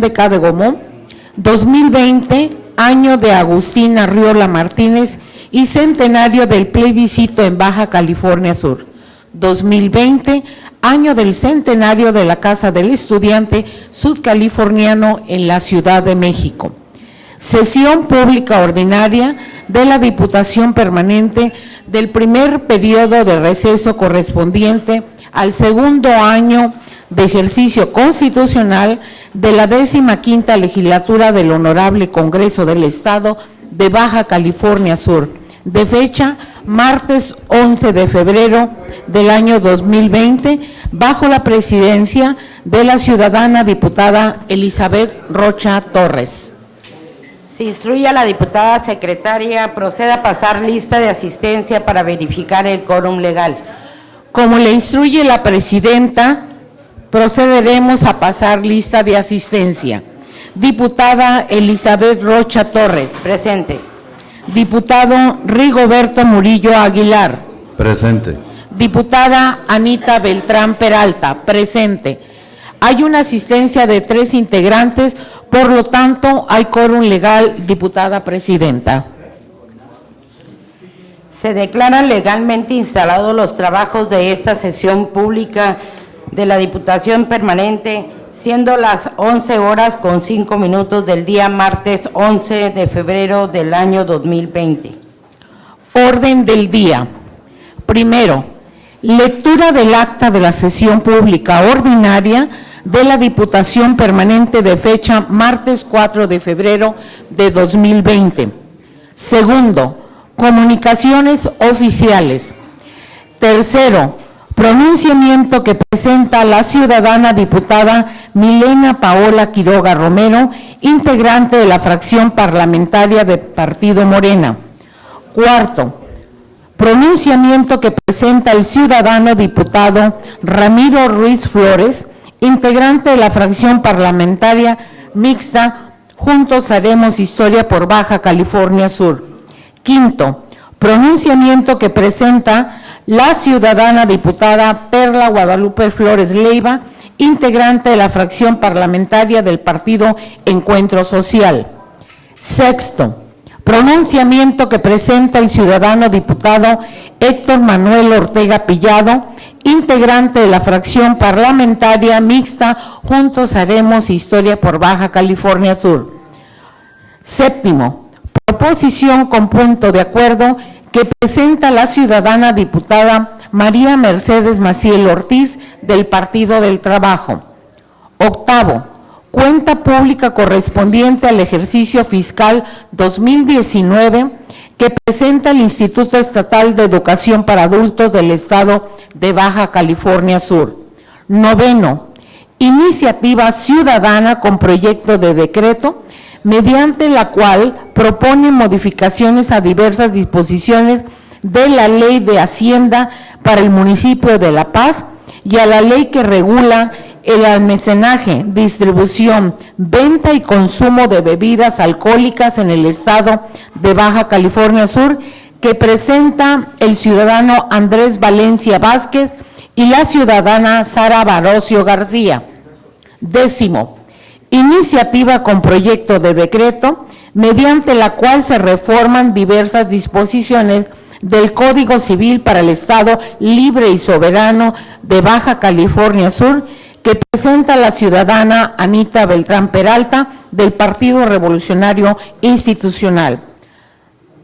de Cadegomó, 2020, año de Agustín Arriola Martínez y centenario del plebiscito en Baja California Sur. 2020, año del centenario de la Casa del Estudiante Sudcaliforniano en la Ciudad de México. Sesión pública ordinaria de la Diputación Permanente del primer periodo de receso correspondiente al segundo año de ejercicio constitucional de la 15ª legislatura del Honorable Congreso del Estado de Baja California Sur, de fecha martes 11 de febrero del año 2020, bajo la presidencia de la ciudadana diputada Elizabeth Rocha Torres. Se instruye a la diputada secretaria, proceda a pasar lista de asistencia para verificar el quórum legal. Como le instruye la presidenta, procederemos a pasar lista de asistencia. Diputada Elizabeth Rocha Torres. Presente. Diputado Rigoberto Murillo Aguilar. Presente. Diputada Anita Beltrán Peralta. Presente. Hay una asistencia de 3 integrantes, por lo tanto, hay quórum legal, diputada presidenta. Se declaran legalmente instalados los trabajos de esta sesión pública de la Diputación Permanente, siendo las 11:05 del día martes 11 de febrero del año 2020. Orden del día. Primero, lectura del acta de la sesión pública ordinaria de la Diputación Permanente de fecha martes 4 de febrero de 2020. Segundo, comunicaciones oficiales. Tercero, pronunciamiento que presenta la ciudadana diputada Milena Paola Quiroga Romero, integrante de la fracción parlamentaria del Partido Morena. Cuarto, pronunciamiento que presenta el ciudadano diputado Ramiro Ruiz Flores, integrante de la fracción parlamentaria mixta Juntos Haremos Historia por Baja California Sur. Quinto, pronunciamiento que presenta la ciudadana diputada Perla Guadalupe Flores Leiva, integrante de la fracción parlamentaria del Partido Encuentro Social. Sexto, pronunciamiento que presenta el ciudadano diputado Héctor Manuel Ortega Pillado, integrante de la fracción parlamentaria mixta Juntos Haremos Historia por Baja California Sur. Séptimo, proposición con punto de acuerdo que presenta la ciudadana diputada María Mercedes Maciel Ortiz del Partido del Trabajo. Octavo, cuenta pública correspondiente al ejercicio fiscal 2019 que presenta el Instituto Estatal de Educación para Adultos del Estado de Baja California Sur. Noveno, iniciativa ciudadana con proyecto de decreto mediante la cual propone modificaciones a diversas disposiciones de la Ley de Hacienda para el municipio de La Paz y a la ley que regula el almacenaje, distribución, venta y consumo de bebidas alcohólicas en el estado de Baja California Sur, que presenta el ciudadano Andrés Valencia Vázquez y la ciudadana Sara Barocio García. Décimo, iniciativa con proyecto de decreto mediante la cual se reforman diversas disposiciones del Código Civil para el Estado Libre y Soberano de Baja California Sur, que presenta la ciudadana Anita Beltrán Peralta del Partido Revolucionario Institucional.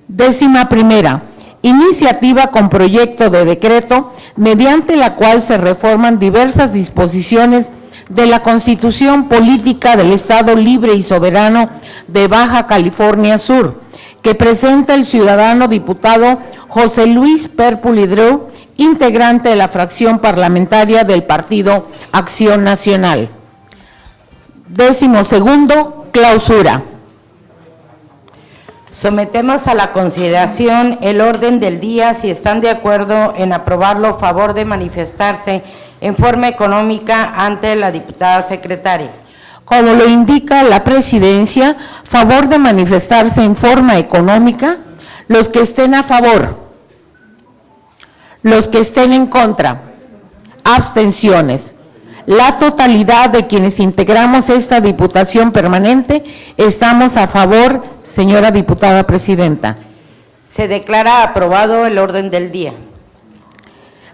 Décima primera, iniciativa con proyecto de decreto mediante la cual se reforman diversas disposiciones de la Constitución Política del Estado Libre y Soberano de Baja California Sur, que presenta el ciudadano diputado José Luis Perpulidreu, integrante de la fracción parlamentaria del Partido Acción Nacional. Décimo segundo, clausura. Sometemos a la consideración el orden del día. Si están de acuerdo en aprobarlo, favor de manifestarse en forma económica ante la diputada secretaria. Como lo indica la presidencia, favor de manifestarse en forma económica los que estén a favor, los que estén en contra, abstenciones. La totalidad de quienes integramos esta Diputación Permanente estamos a favor, señora diputada presidenta. Se declara aprobado el orden del día.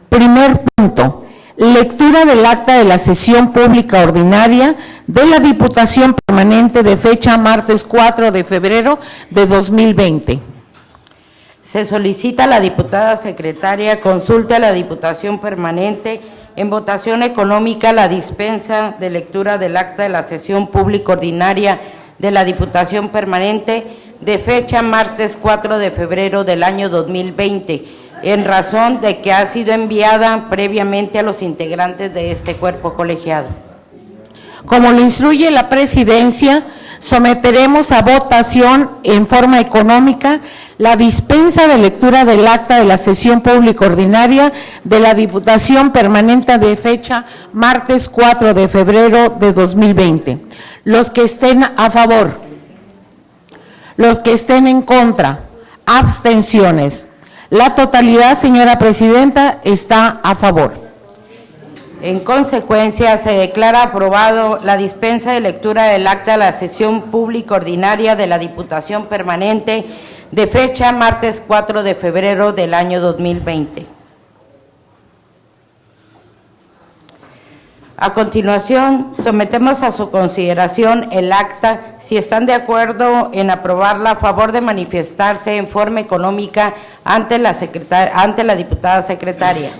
Primer punto, lectura del acta de la sesión pública ordinaria de la Diputación Permanente de fecha martes 4 de febrero de 2020. Se solicita a la diputada secretaria consulte a la Diputación Permanente en votación económica la dispensa de lectura del acta de la sesión pública ordinaria de la Diputación Permanente de fecha martes 4 de febrero del año 2020, en razón de que ha sido enviada previamente a los integrantes de este cuerpo colegiado. Como lo instruye la presidencia, someteremos a votación en forma económica la dispensa de lectura del acta de la sesión pública ordinaria de la Diputación Permanente de fecha martes 4 de febrero de 2020. Los que estén a favor, los que estén en contra, abstenciones. La totalidad, señora presidenta, está a favor. En consecuencia, se declara aprobado la dispensa de lectura del acta de la sesión pública ordinaria de la Diputación Permanente de fecha martes 4 de febrero del año 2020. A continuación, sometemos a su consideración el acta. Si están de acuerdo en aprobarla, a favor de manifestarse en forma económica ante la diputada secretaria.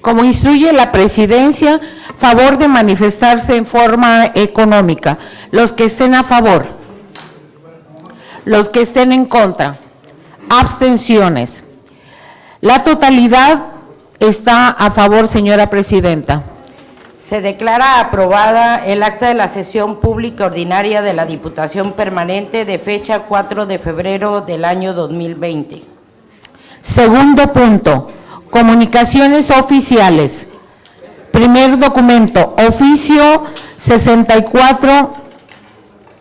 Como instruye la presidencia, favor de manifestarse en forma económica. Los que estén a favor, los que estén en contra, abstenciones. La totalidad está a favor, señora presidenta. Se declara aprobada el acta de la sesión pública ordinaria de la Diputación Permanente de fecha 4 de febrero del año 2020. Segundo punto, comunicaciones oficiales. Primer documento, oficio 64,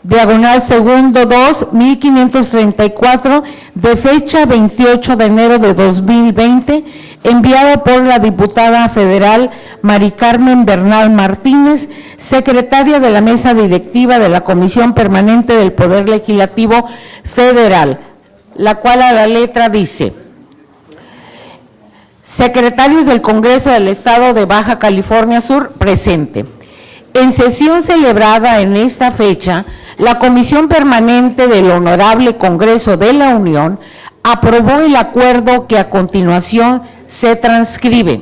diagonal segundo 2, 1534, de fecha 28 de enero de 2020, enviado por la diputada federal Mari Carmen Bernal Martínez, secretaria de la mesa directiva de la Comisión Permanente del Poder Legislativo Federal, la cual a la letra dice: secretarios del Congreso del Estado de Baja California Sur, presente. En sesión celebrada en esta fecha, la Comisión Permanente del Honorable Congreso de la Unión aprobó el acuerdo que a continuación se transcribe.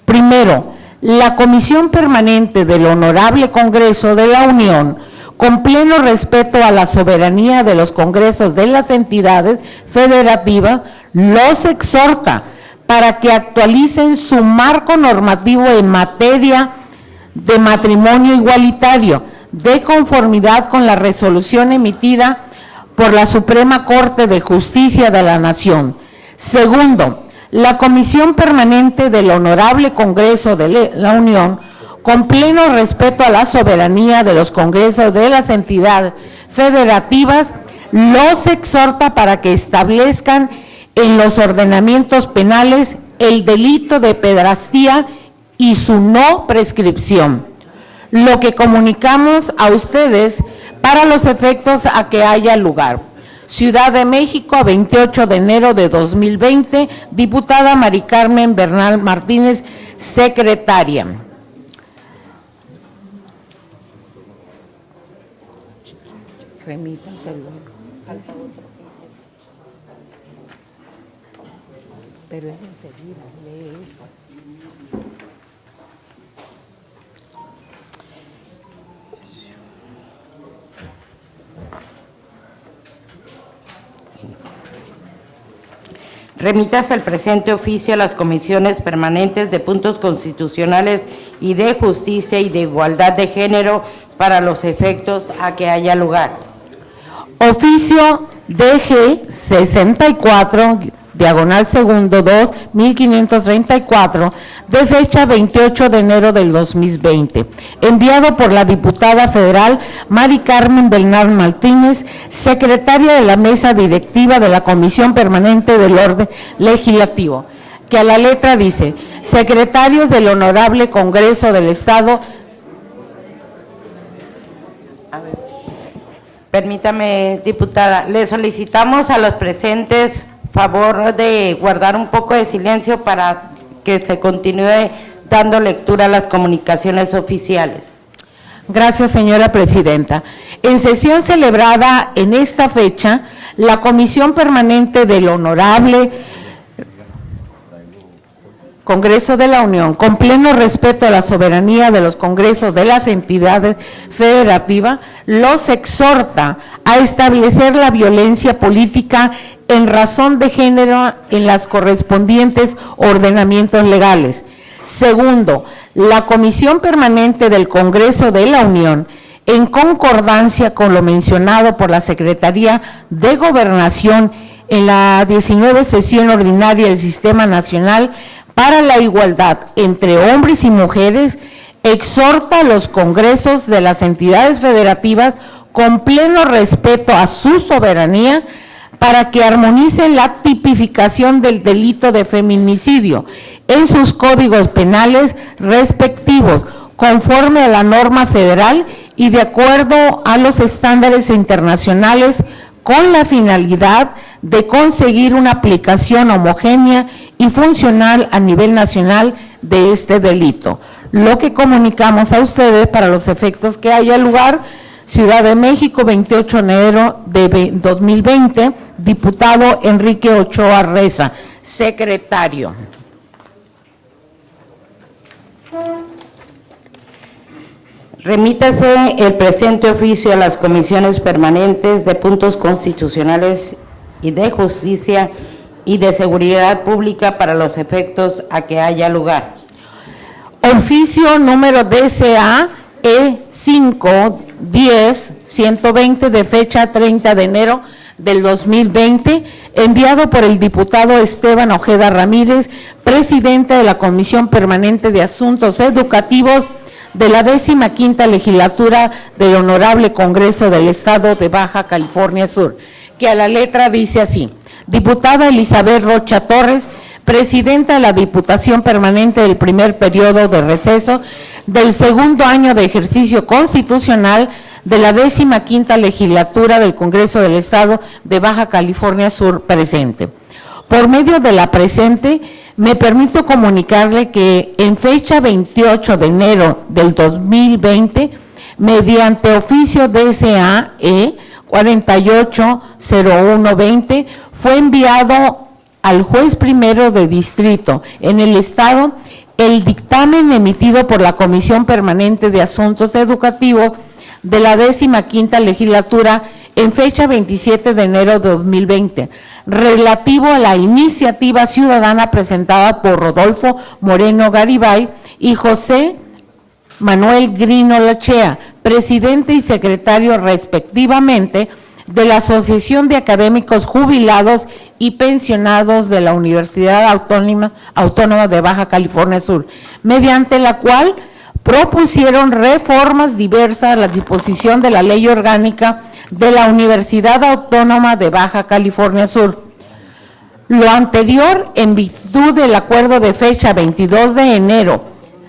Primero, la Comisión Permanente del Honorable Congreso de la Unión, con pleno respeto a la soberanía de los congresos de las entidades federativas, los exhorta para que actualicen su marco normativo en materia de matrimonio igualitario, de conformidad con la resolución emitida por la Suprema Corte de Justicia de la Nación. Segundo, la Comisión Permanente del Honorable Congreso de la Unión, con pleno respeto a la soberanía de los congresos de las entidades federativas, los exhorta para que establezcan en los ordenamientos penales el delito de pederastía y su no prescripción, lo que comunicamos a ustedes para los efectos a que haya lugar. Ciudad de México, a 28 de enero de 2020, diputada Mari Carmen Bernal Martínez, secretaria. Remítaselo. Pero es enseguida, lee eso. Remítase el presente oficio a las comisiones permanentes de puntos constitucionales y de justicia y de igualdad de género para los efectos a que haya lugar. Oficio DG 64, diagonal segundo 2, 1534, de fecha 28 de enero del 2020, enviado por la diputada federal Mari Carmen Bernal Martínez, secretaria de la mesa directiva de la Comisión Permanente del Orden Legislativo, que a la letra dice: secretarios del Honorable Congreso del Estado Permítame, diputada, le solicitamos a los presentes favor de guardar un poco de silencio para que se continúe dando lectura a las comunicaciones oficiales. Gracias, señora presidenta. En sesión celebrada en esta fecha, la Comisión Permanente del Honorable Congreso de la Unión, con pleno respeto a la soberanía de los congresos de las entidades federativas, los exhorta a establecer la violencia política en razón de género en las correspondientes ordenamientos legales. Segundo, la Comisión Permanente del Congreso de la Unión, en concordancia con lo mencionado por la Secretaría de Gobernación en la 19 sesión ordinaria del Sistema Nacional para la Igualdad entre Hombres y Mujeres, exhorta a los congresos de las entidades federativas con pleno respeto a su soberanía para que armonicen la tipificación del delito de feminicidio en sus códigos penales respectivos, conforme a la norma federal y de acuerdo a los estándares internacionales, con la finalidad de conseguir una aplicación homogénea y funcional a nivel nacional de este delito. Lo que comunicamos a ustedes para los efectos que haya lugar: Ciudad de México, 28 de enero de 2020, diputado Enrique Ochoa Reza, secretario. Remítase el presente oficio a las comisiones permanentes de puntos constitucionales y de justicia y de seguridad pública para los efectos a que haya lugar. Oficio número DCA E510-120 de fecha 30 de enero del 2020, enviado por el diputado Esteban Ojeda Ramírez, presidente de la Comisión Permanente de Asuntos Educativos de la 15ª Legislatura del Honorable Congreso del Estado de Baja California Sur, que a la letra dice así: diputada Elizabeth Rocha Torres, presidenta de la Diputación Permanente del primer periodo de receso del segundo año de ejercicio constitucional de la 15ª Legislatura del Congreso del Estado de Baja California Sur presente. Por medio de la presente, me permito comunicarle que en fecha 28 de enero del 2020, mediante oficio DCA-E 480120, fue enviado al juez primero de distrito en el Estado el dictamen emitido por la Comisión Permanente de Asuntos Educativos de la 15ª Legislatura en fecha 27 de enero de 2020, relativo a la iniciativa ciudadana presentada por Rodolfo Moreno Garibay y José Manuel Grino Lachea, presidente y secretario respectivamente de la Asociación de Académicos Jubilados y Pensionados de la Universidad Autónoma de Baja California Sur, mediante la cual propusieron reformas diversas a la disposición de la Ley Orgánica de la Universidad Autónoma de Baja California Sur. Lo anterior en virtud del acuerdo de fecha 22 de enero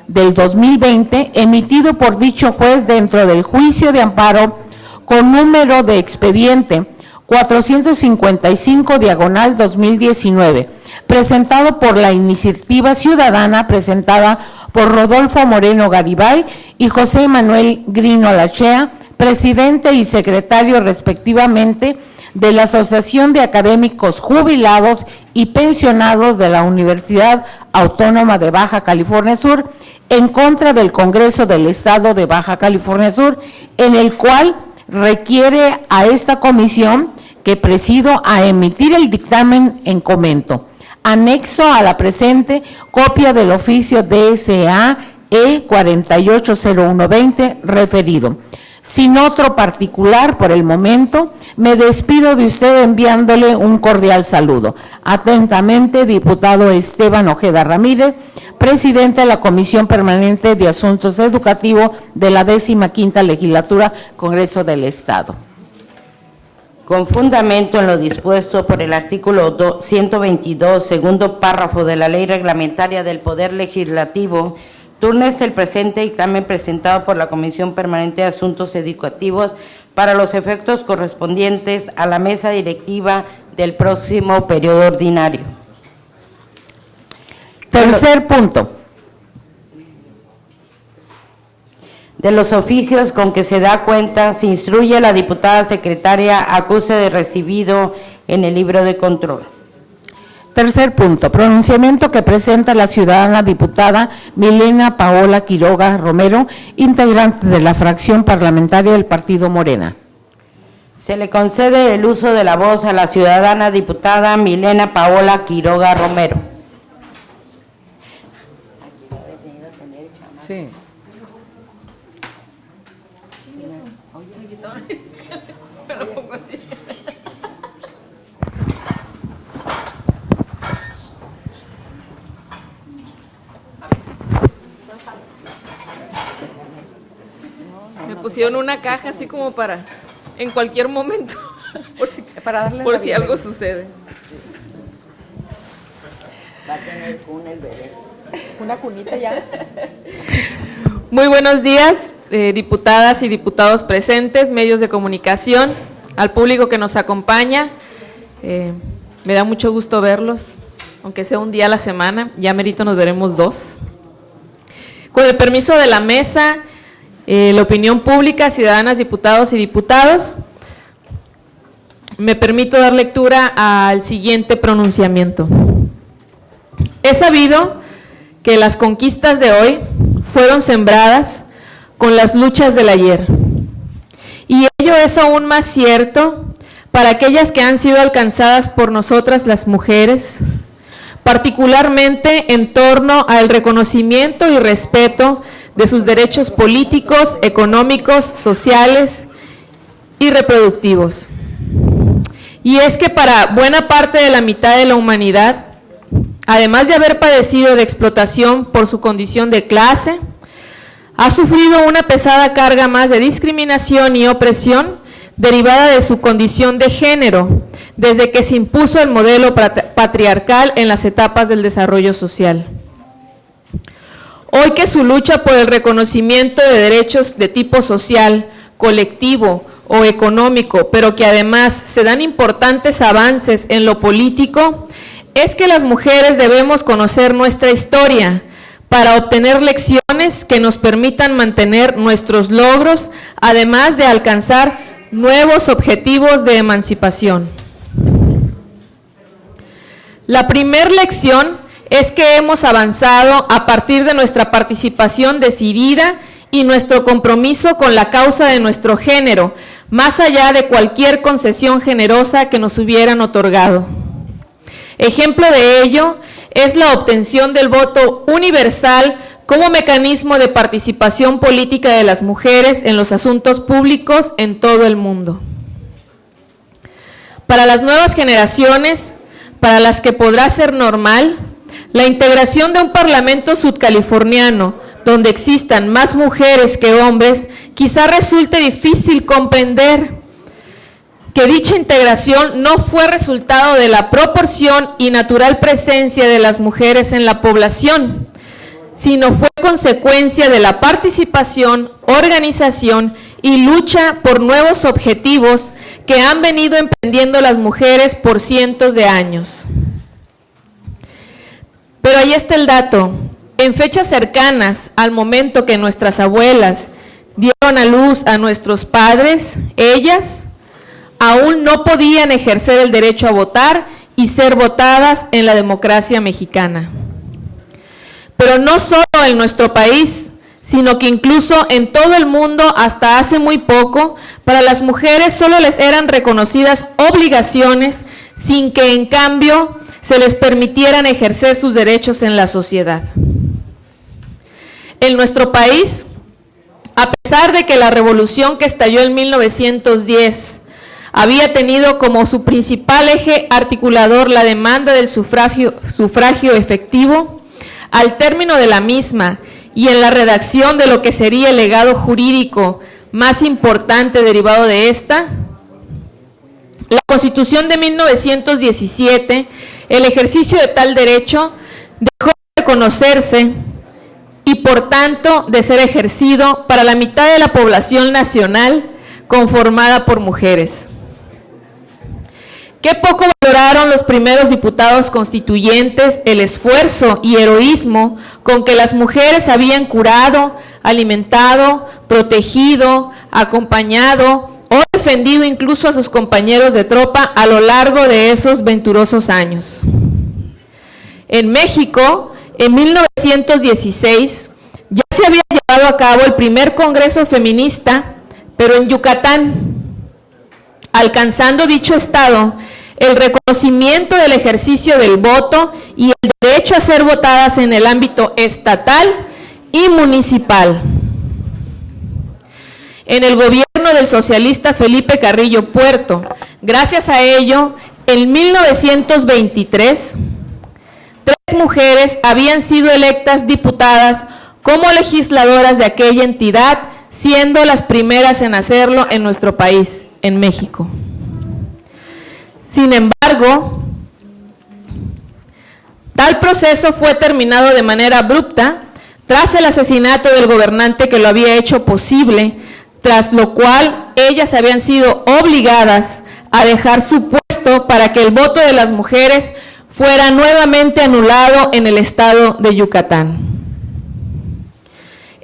del 2020, emitido por dicho juez dentro del juicio de amparo con número de expediente 455/2019, presentado por la iniciativa ciudadana presentada por Rodolfo Moreno Garibay y José Manuel Grino Lachea, presidente y secretario respectivamente de la Asociación de Académicos Jubilados y Pensionados de la Universidad Autónoma de Baja California Sur, en contra del Congreso del Estado de Baja California Sur, en el cual requiere a esta comisión que presido a emitir el dictamen en comento. Anexo a la presente copia del oficio DSA E480120 referido. Sin otro particular por el momento, me despido de usted enviándole un cordial saludo. Atentamente, diputado Esteban Ojeda Ramírez, presidente de la Comisión Permanente de Asuntos Educativos de la 15ª Legislatura, Congreso del Estado. Con fundamento en lo dispuesto por el artículo 122, segundo párrafo de la Ley Reglamentaria del Poder Legislativo, túrnese el presente dictamen presentado por la Comisión Permanente de Asuntos Educativos para los efectos correspondientes a la mesa directiva del próximo periodo ordinario. Tercer punto. De los oficios con que se da cuenta, se instruye a la diputada secretaria acuse de recibido en el libro de control. Tercer punto, pronunciamiento que presenta la ciudadana diputada Milena Paola Quiroga Romero, integrante de la fracción parlamentaria del Partido Morena. Se le concede el uso de la voz a la ciudadana diputada Milena Paola Quiroga Romero. Sí. Me pusieron una caja así como para, en cualquier momento, por si algo sucede. Va a tener cuna el bebé. Una cunita ya. Muy buenos días, diputadas y diputados presentes, medios de comunicación, al público que nos acompaña. Me da mucho gusto verlos, aunque sea un día a la semana, ya merito nos veremos 2. Con el permiso de la mesa, la opinión pública, ciudadanas, diputados y diputados, me permito dar lectura al siguiente pronunciamiento. Es sabido que las conquistas de hoy fueron sembradas con las luchas del ayer. Y ello es aún más cierto para aquellas que han sido alcanzadas por nosotras las mujeres, particularmente en torno al reconocimiento y respeto de sus derechos políticos, económicos, sociales y reproductivos. Y es que para buena parte de la mitad de la humanidad, además de haber padecido de explotación por su condición de clase, ha sufrido una pesada carga más de discriminación y opresión derivada de su condición de género, desde que se impuso el modelo patriarcal en las etapas del desarrollo social. Hoy que su lucha por el reconocimiento de derechos de tipo social, colectivo o económico, pero que además se dan importantes avances en lo político, es que las mujeres debemos conocer nuestra historia para obtener lecciones que nos permitan mantener nuestros logros, además de alcanzar nuevos objetivos de emancipación. La primera lección es que hemos avanzado a partir de nuestra participación decidida y nuestro compromiso con la causa de nuestro género, más allá de cualquier concesión generosa que nos hubieran otorgado. Ejemplo de ello es la obtención del voto universal como mecanismo de participación política de las mujeres en los asuntos públicos en todo el mundo. Para las nuevas generaciones, para las que podrá ser normal, la integración de un parlamento sudcaliforniano donde existan más mujeres que hombres, quizá resulte difícil comprender que dicha integración no fue resultado de la proporción y natural presencia de las mujeres en la población, sino fue consecuencia de la participación, organización y lucha por nuevos objetivos que han venido emprendiendo las mujeres por cientos de años. Pero ahí está el dato. En fechas cercanas al momento que nuestras abuelas dieron a luz a nuestros padres, ellas aún no podían ejercer el derecho a votar y ser votadas en la democracia mexicana. Pero no solo en nuestro país, sino que incluso en todo el mundo hasta hace muy poco, para las mujeres solo les eran reconocidas obligaciones sin que en cambio se les permitieran ejercer sus derechos en la sociedad. En nuestro país, a pesar de que la revolución que estalló en 1910 había tenido como su principal eje articulador la demanda del sufragio efectivo, al término de la misma y en la redacción de lo que sería el legado jurídico más importante derivado de esta, la Constitución de 1917, el ejercicio de tal derecho dejó de reconocerse y por tanto de ser ejercido para la mitad de la población nacional conformada por mujeres. Qué poco valoraron los primeros diputados constituyentes el esfuerzo y heroísmo con que las mujeres habían curado, alimentado, protegido, acompañado o defendido incluso a sus compañeros de tropa a lo largo de esos venturosos años. En México, en 1916, ya se había llevado a cabo el primer Congreso Feminista, pero en Yucatán, alcanzando dicho estado el reconocimiento del ejercicio del voto y el derecho a ser votadas en el ámbito estatal y municipal. En el gobierno del socialista Felipe Carrillo Puerto, gracias a ello, en 1923, 3 mujeres habían sido electas diputadas como legisladoras de aquella entidad, siendo las primeras en hacerlo en nuestro país, en México. Sin embargo, tal proceso fue terminado de manera abrupta tras el asesinato del gobernante que lo había hecho posible, tras lo cual ellas habían sido obligadas a dejar su puesto para que el voto de las mujeres fuera nuevamente anulado en el estado de Yucatán.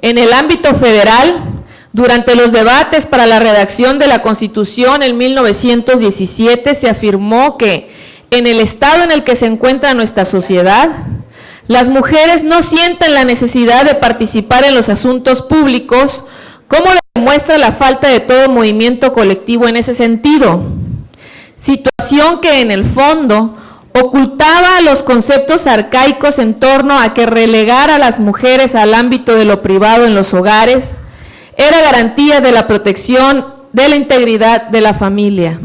En el ámbito federal, durante los debates para la redacción de la Constitución en 1917 se afirmó que en el estado en el que se encuentra nuestra sociedad, las mujeres no sienten la necesidad de participar en los asuntos públicos, como lo demuestra la falta de todo movimiento colectivo en ese sentido, situación que en el fondo ocultaba los conceptos arcaicos en torno a que relegar a las mujeres al ámbito de lo privado en los hogares era garantía de la protección de la integridad de la familia.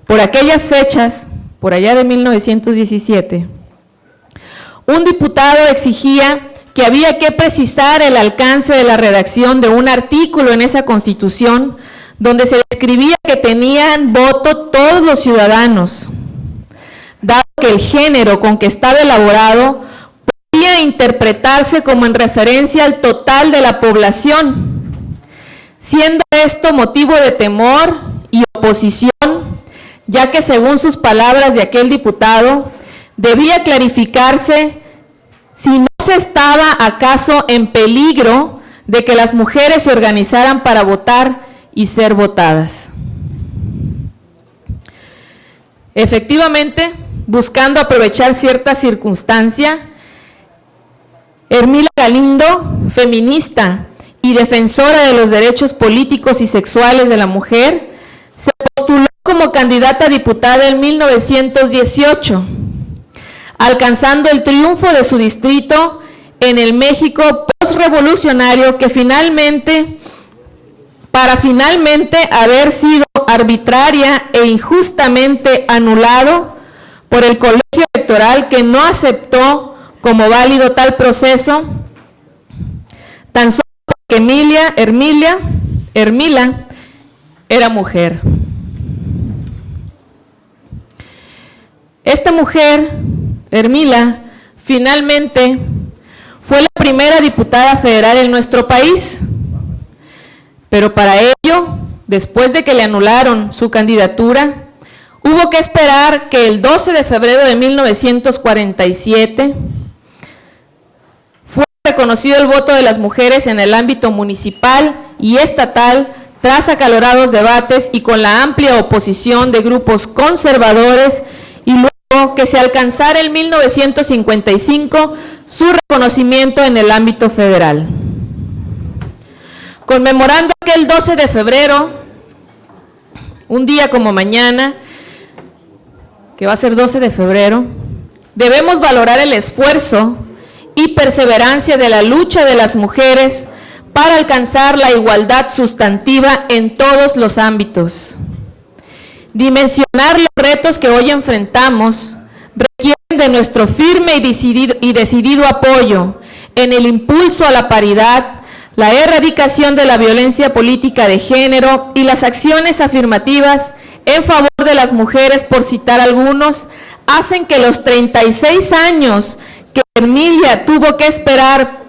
Por aquellas fechas, por allá de 1917, un diputado exigía que había que precisar el alcance de la redacción de un artículo en esa Constitución donde se describía que tenían voto todos los ciudadanos, dado que el género con que estaba elaborado podía interpretarse como en referencia al total de la población, siendo esto motivo de temor y oposición, ya que según sus palabras de aquel diputado, debía clarificarse si no se estaba acaso en peligro de que las mujeres se organizaran para votar y ser votadas. Efectivamente, buscando aprovechar cierta circunstancia, Ermila Galindo, feminista y defensora de los derechos políticos y sexuales de la mujer, se postuló como candidata a diputada en 1918, alcanzando el triunfo de su distrito en el México postrevolucionario que para finalmente haber sido arbitraria e injustamente anulado por el colegio electoral que no aceptó como válido tal proceso, tan solo porque Ermila era mujer. Esta mujer, Ermila, finalmente fue la primera diputada federal en nuestro país, pero para ello, después de que le anularon su candidatura, hubo que esperar que el 12 de febrero de 1947 fue reconocido el voto de las mujeres en el ámbito municipal y estatal tras acalorados debates y con la amplia oposición de grupos conservadores, y luego que se alcanzara en 1955 su reconocimiento en el ámbito federal. Conmemorando aquel 12 de febrero, un día como mañana, que va a ser 12 de febrero, debemos valorar el esfuerzo y perseverancia de la lucha de las mujeres para alcanzar la igualdad sustantiva en todos los ámbitos. Dimensionar los retos que hoy enfrentamos requieren de nuestro firme y decidido apoyo en el impulso a la paridad, la erradicación de la violencia política de género y las acciones afirmativas en favor de las mujeres, por citar algunos, hacen que los 36 años que Ermila tuvo que esperar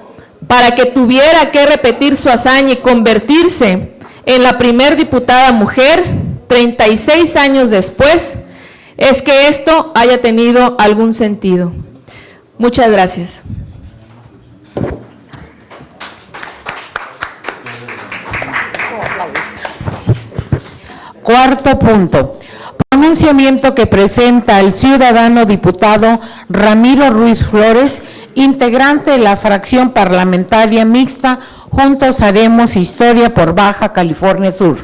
para que tuviera que repetir su hazaña y convertirse en la primer diputada mujer, 36 años después, es que esto haya tenido algún sentido. Muchas gracias. Cuarto punto. Pronunciamiento que presenta el ciudadano diputado Ramiro Ruiz Flores, integrante de la fracción parlamentaria mixta Juntos Haremos Historia por Baja California Sur.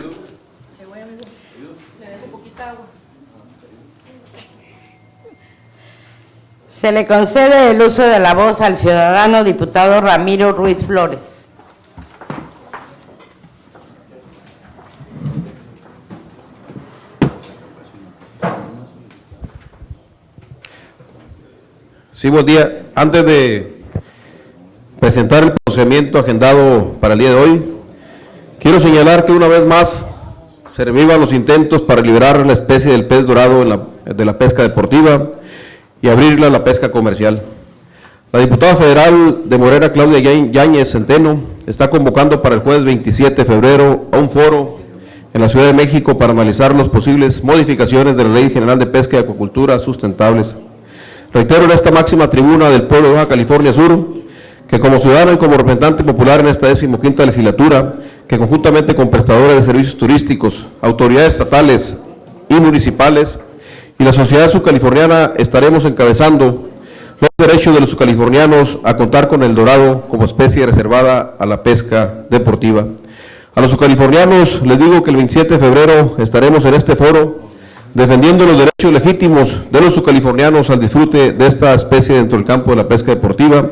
Se le concede el uso de la voz al ciudadano diputado Ramiro Ruiz Flores. Sí, buen día. Antes de presentar el procedimiento agendado para el día de hoy, quiero señalar que una vez más se revivan los intentos para liberar la especie del pez dorado de la pesca deportiva y abrirla a la pesca comercial. La diputada federal de Morena, Claudia Yáñez Centeno, está convocando para el jueves 27 de febrero a un foro en la Ciudad de México para analizar las posibles modificaciones de la Ley General de Pesca y Acuacultura Sustentables. Reitero en esta máxima tribuna del pueblo de Baja California Sur, que como ciudadano y como representante popular en esta 15ª legislatura, que conjuntamente con prestadores de servicios turísticos, autoridades estatales y municipales y la sociedad subcaliforniana estaremos encabezando los derechos de los subcalifornianos a contar con el dorado como especie reservada a la pesca deportiva. A los subcalifornianos les digo que el 27 de febrero estaremos en este foro defendiendo los derechos legítimos de los subcalifornianos al disfrute de esta especie dentro del campo de la pesca deportiva,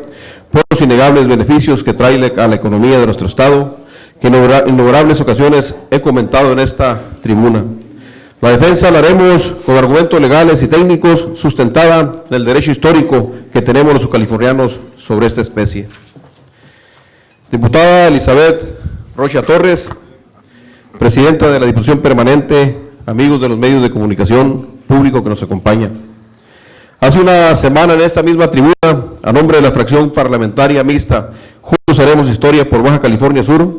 por los innegables beneficios que trae a la economía de nuestro estado, que en innumerables ocasiones he comentado en esta tribuna. La defensa la haremos con argumentos legales y técnicos, sustentada en el derecho histórico que tenemos los subcalifornianos sobre esta especie. Diputada Elizabeth Rocha Torres, presidenta de la Diputación Permanente, amigos de los medios de comunicación, público que nos acompaña. Hace una semana en esta misma tribuna, a nombre de la fracción parlamentaria mixta Juntos Haremos Historia por Baja California Sur,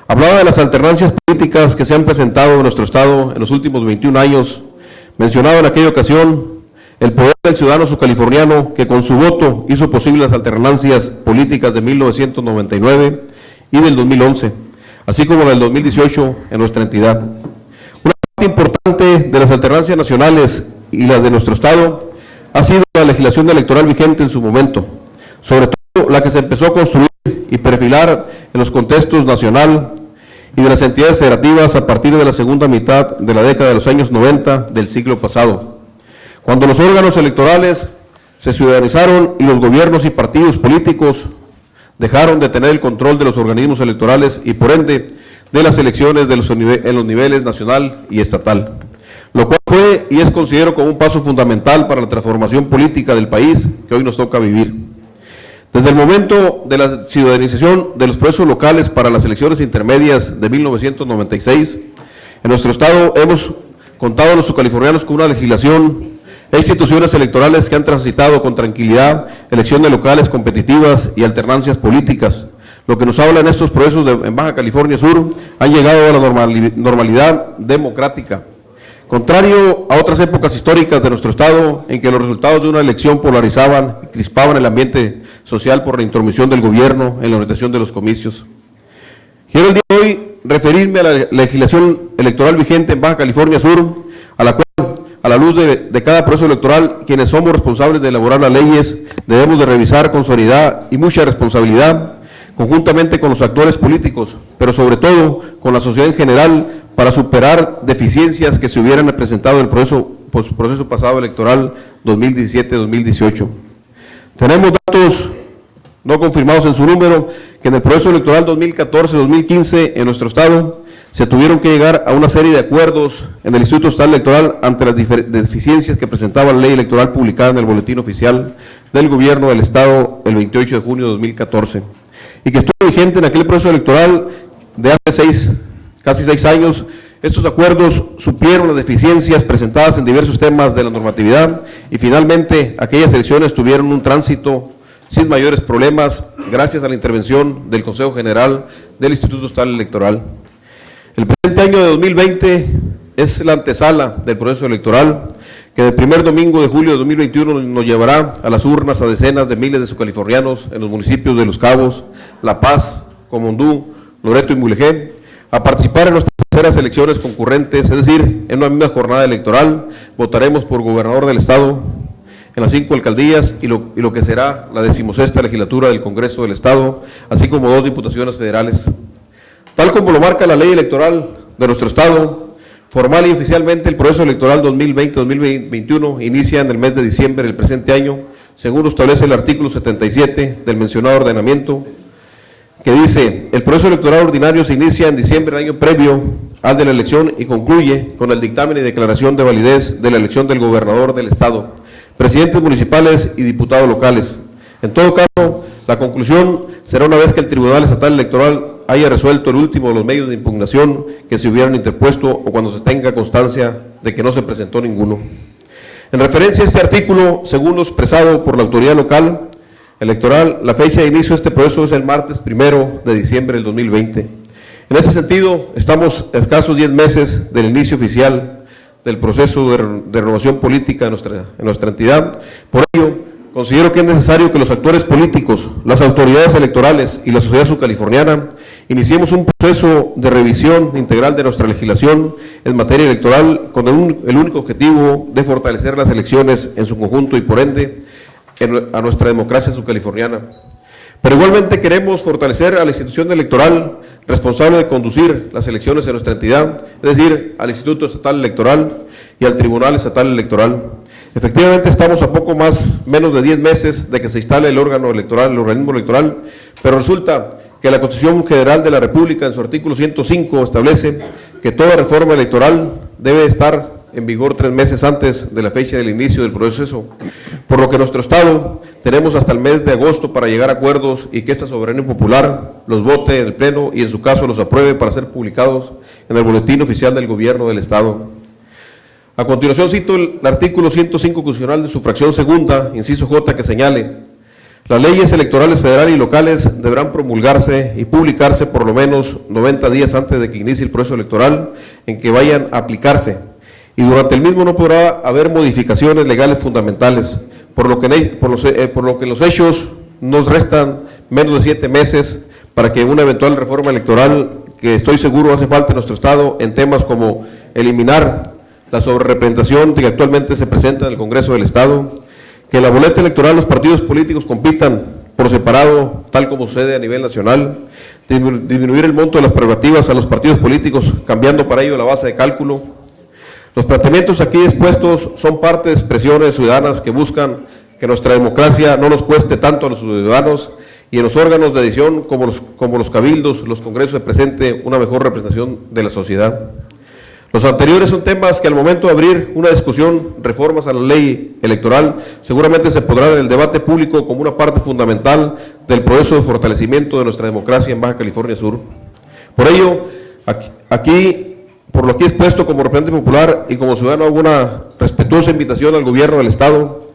hablaba de las alternancias políticas que se han presentado en nuestro estado en los últimos 21 años. Mencionaba en aquella ocasión el poder del ciudadano subcaliforniano que con su voto hizo posible las alternancias políticas de 1999 y del 2011, así como del 2018 en nuestra entidad. Una parte importante de las alternancias nacionales y las de nuestro estado ha sido la legislación electoral vigente en su momento, sobre todo la que se empezó a construir y perfilar en los contextos nacional y de las entidades federativas a partir de la segunda mitad de la década de los años 90 del siglo pasado, cuando los órganos electorales se ciudadanizaron y los gobiernos y partidos políticos dejaron de tener el control de los organismos electorales y por ende de las elecciones en los niveles nacional y estatal, lo cual fue y es considero como un paso fundamental para la transformación política del país que hoy nos toca vivir. Desde el momento de la ciudadanización de los procesos locales para las elecciones intermedias de 1996, en nuestro estado hemos contado los subcalifornianos con una legislación e instituciones electorales que han transitado con tranquilidad elecciones locales competitivas y alternancias políticas, lo que nos habla en estos procesos en Baja California Sur han llegado a la normalidad democrática. Contrario a otras épocas históricas de nuestro estado, en que los resultados de una elección polarizaban y crispaban el ambiente social por la intromisión del gobierno en la orientación de los comicios. Quiero el día de hoy referirme a la legislación electoral vigente en Baja California Sur, a la cual, a la luz de cada proceso electoral, quienes somos responsables de elaborar las leyes, debemos de revisar con seriedad y mucha responsabilidad, conjuntamente con los actores políticos, pero sobre todo con la sociedad en general, para superar deficiencias que se hubieran presentado en el proceso pasado electoral 2017-2018. Tenemos datos no confirmados en su número, que en el proceso electoral 2014-2015 en nuestro estado se tuvieron que llegar a una serie de acuerdos en el Instituto Estatal Electoral ante las deficiencias que presentaba la ley electoral publicada en el Boletín Oficial del Gobierno del Estado el 28 de junio de 2014, y que estuvo vigente en aquel proceso electoral de hace casi 6 años. Estos acuerdos suplieron las deficiencias presentadas en diversos temas de la normatividad y finalmente aquellas elecciones tuvieron un tránsito sin mayores problemas gracias a la intervención del Consejo General del Instituto Estatal Electoral. El presente año de 2020 es la antesala del proceso electoral que el primer domingo de julio de 2021 nos llevará a las urnas a decenas de miles de subcalifornianos en los municipios de Los Cabos, La Paz, Comondú, Loreto y Mulegé, a participar en nuestras terceras elecciones concurrentes, es decir, en una misma jornada electoral. Votaremos por gobernador del estado en las 5 alcaldías y lo que será la 16ª legislatura del Congreso del Estado, así como 2 diputaciones federales. Tal como lo marca la ley electoral de nuestro estado, formal y oficialmente el proceso electoral 2020-2021 inicia en el mes de diciembre del presente año, según lo establece el artículo 77 del mencionado ordenamiento, que dice: el proceso electoral ordinario se inicia en diciembre del año previo al de la elección y concluye con el dictamen y declaración de validez de la elección del gobernador del estado, presidentes municipales y diputados locales. En todo caso, la conclusión será una vez que el Tribunal Estatal Electoral haya resuelto el último de los medios de impugnación que se hubieran interpuesto o cuando se tenga constancia de que no se presentó ninguno. En referencia a este artículo, según lo expresado por la autoridad local electoral, la fecha de inicio de este proceso es el martes 1 de diciembre del 2020. En este sentido, estamos a escasos 10 meses del inicio oficial del proceso de renovación política en nuestra entidad. Por ello, considero que es necesario que los actores políticos, las autoridades electorales y la sociedad subcaliforniana iniciemos un proceso de revisión integral de nuestra legislación en materia electoral con el único objetivo de fortalecer las elecciones en su conjunto y por ende a nuestra democracia subcaliforniana. Pero igualmente queremos fortalecer a la institución electoral responsable de conducir las elecciones en nuestra entidad, es decir, al Instituto Estatal Electoral y al Tribunal Estatal Electoral. Efectivamente, estamos a poco menos de 10 meses de que se instale el órgano electoral, el organismo electoral, pero resulta que la Constitución Federal de la República, en su artículo 105, establece que toda reforma electoral debe estar en vigor 3 meses antes de la fecha del inicio del proceso, por lo que nuestro estado tenemos hasta el mes de agosto para llegar a acuerdos y que esta soberanía popular los vote en el pleno y en su caso los apruebe para ser publicados en el boletín oficial del gobierno del estado. A continuación cito el artículo 105 constitucional de su fracción segunda, inciso J, que señale: las leyes electorales federales y locales deberán promulgarse y publicarse por lo menos 90 días antes de que inicie el proceso electoral en que vayan a aplicarse, y durante el mismo no podrá haber modificaciones legales fundamentales, por lo que los hechos nos restan menos de 7 meses para que una eventual reforma electoral, que estoy seguro hace falta en nuestro estado, en temas como eliminar la sobrerepresentación que actualmente se presenta en el Congreso del Estado, que en la boleta electoral los partidos políticos compitan por separado, tal como sucede a nivel nacional, disminuir el monto de las prerrogativas a los partidos políticos, cambiando para ello la base de cálculo. Los planteamientos aquí expuestos son parte de expresiones ciudadanas que buscan que nuestra democracia no nos cueste tanto a los ciudadanos y en los órganos de decisión como los cabildos, los congresos, se presente una mejor representación de la sociedad. Los anteriores son temas que al momento de abrir una discusión, reformas a la ley electoral, seguramente se podrá en el debate público como una parte fundamental del proceso de fortalecimiento de nuestra democracia en Baja California Sur. Por ello, por lo aquí expuesto como representante popular y como ciudadano, hago una respetuosa invitación al gobierno del Estado,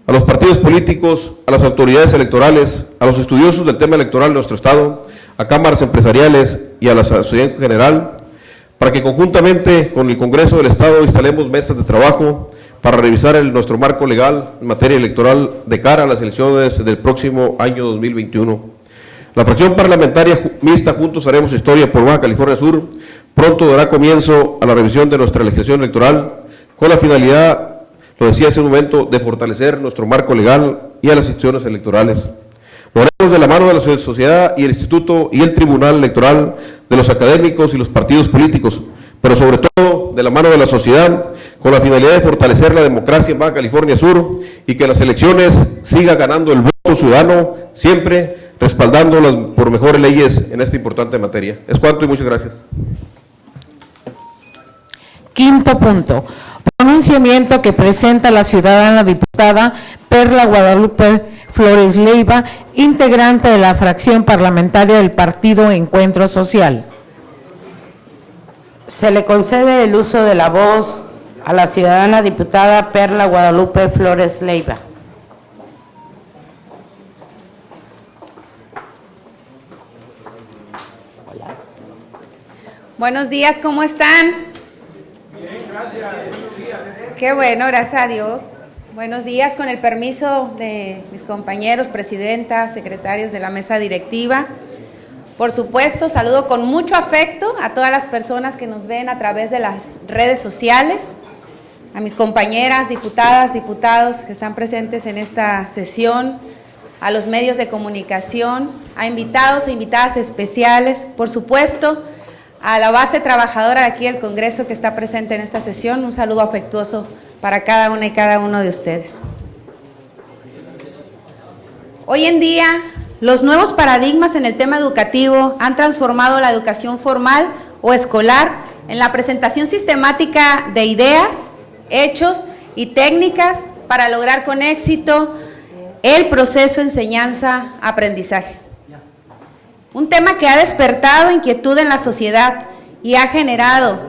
a los partidos políticos, a las autoridades electorales, a los estudiosos del tema electoral de nuestro Estado, a cámaras empresariales y a la sociedad en general, para que conjuntamente con el Congreso del Estado instalemos mesas de trabajo para revisar nuestro marco legal en materia electoral de cara a las elecciones del próximo año 2021. La fracción parlamentaria mixta Juntos Haremos Historia por Baja California Sur pronto dará comienzo a la revisión de nuestra legislación electoral con la finalidad, lo decía hace un momento, de fortalecer nuestro marco legal y a las instituciones electorales. Lo haremos de la mano de la sociedad y el Instituto y el Tribunal Electoral, de los académicos y los partidos políticos, pero sobre todo de la mano de la sociedad, con la finalidad de fortalecer la democracia en Baja California Sur y que las elecciones siga ganando el voto ciudadano, siempre respaldándolas por mejores leyes en esta importante materia. Es cuanto y muchas gracias. Quinto punto. Pronunciamiento que presenta la ciudadana diputada Perla Guadalupe Flores Leiva, integrante de la fracción parlamentaria del Partido Encuentro Social. Se le concede el uso de la voz a la ciudadana diputada Perla Guadalupe Flores Leiva. Buenos días, ¿cómo están? Bien, gracias. Qué bueno, gracias a Dios. Buenos días, con el permiso de mis compañeros, presidentas, secretarios de la mesa directiva. Por supuesto, saludo con mucho afecto a todas las personas que nos ven a través de las redes sociales, a mis compañeras diputadas, diputados que están presentes en esta sesión, a los medios de comunicación, a invitados e invitadas especiales, por supuesto, a la base trabajadora de aquí del Congreso que está presente en esta sesión. Un saludo afectuoso para cada una y cada uno de ustedes. Hoy en día, los nuevos paradigmas en el tema educativo han transformado la educación formal o escolar en la presentación sistemática de ideas, hechos y técnicas para lograr con éxito el proceso enseñanza-aprendizaje. Un tema que ha despertado inquietud en la sociedad y ha generado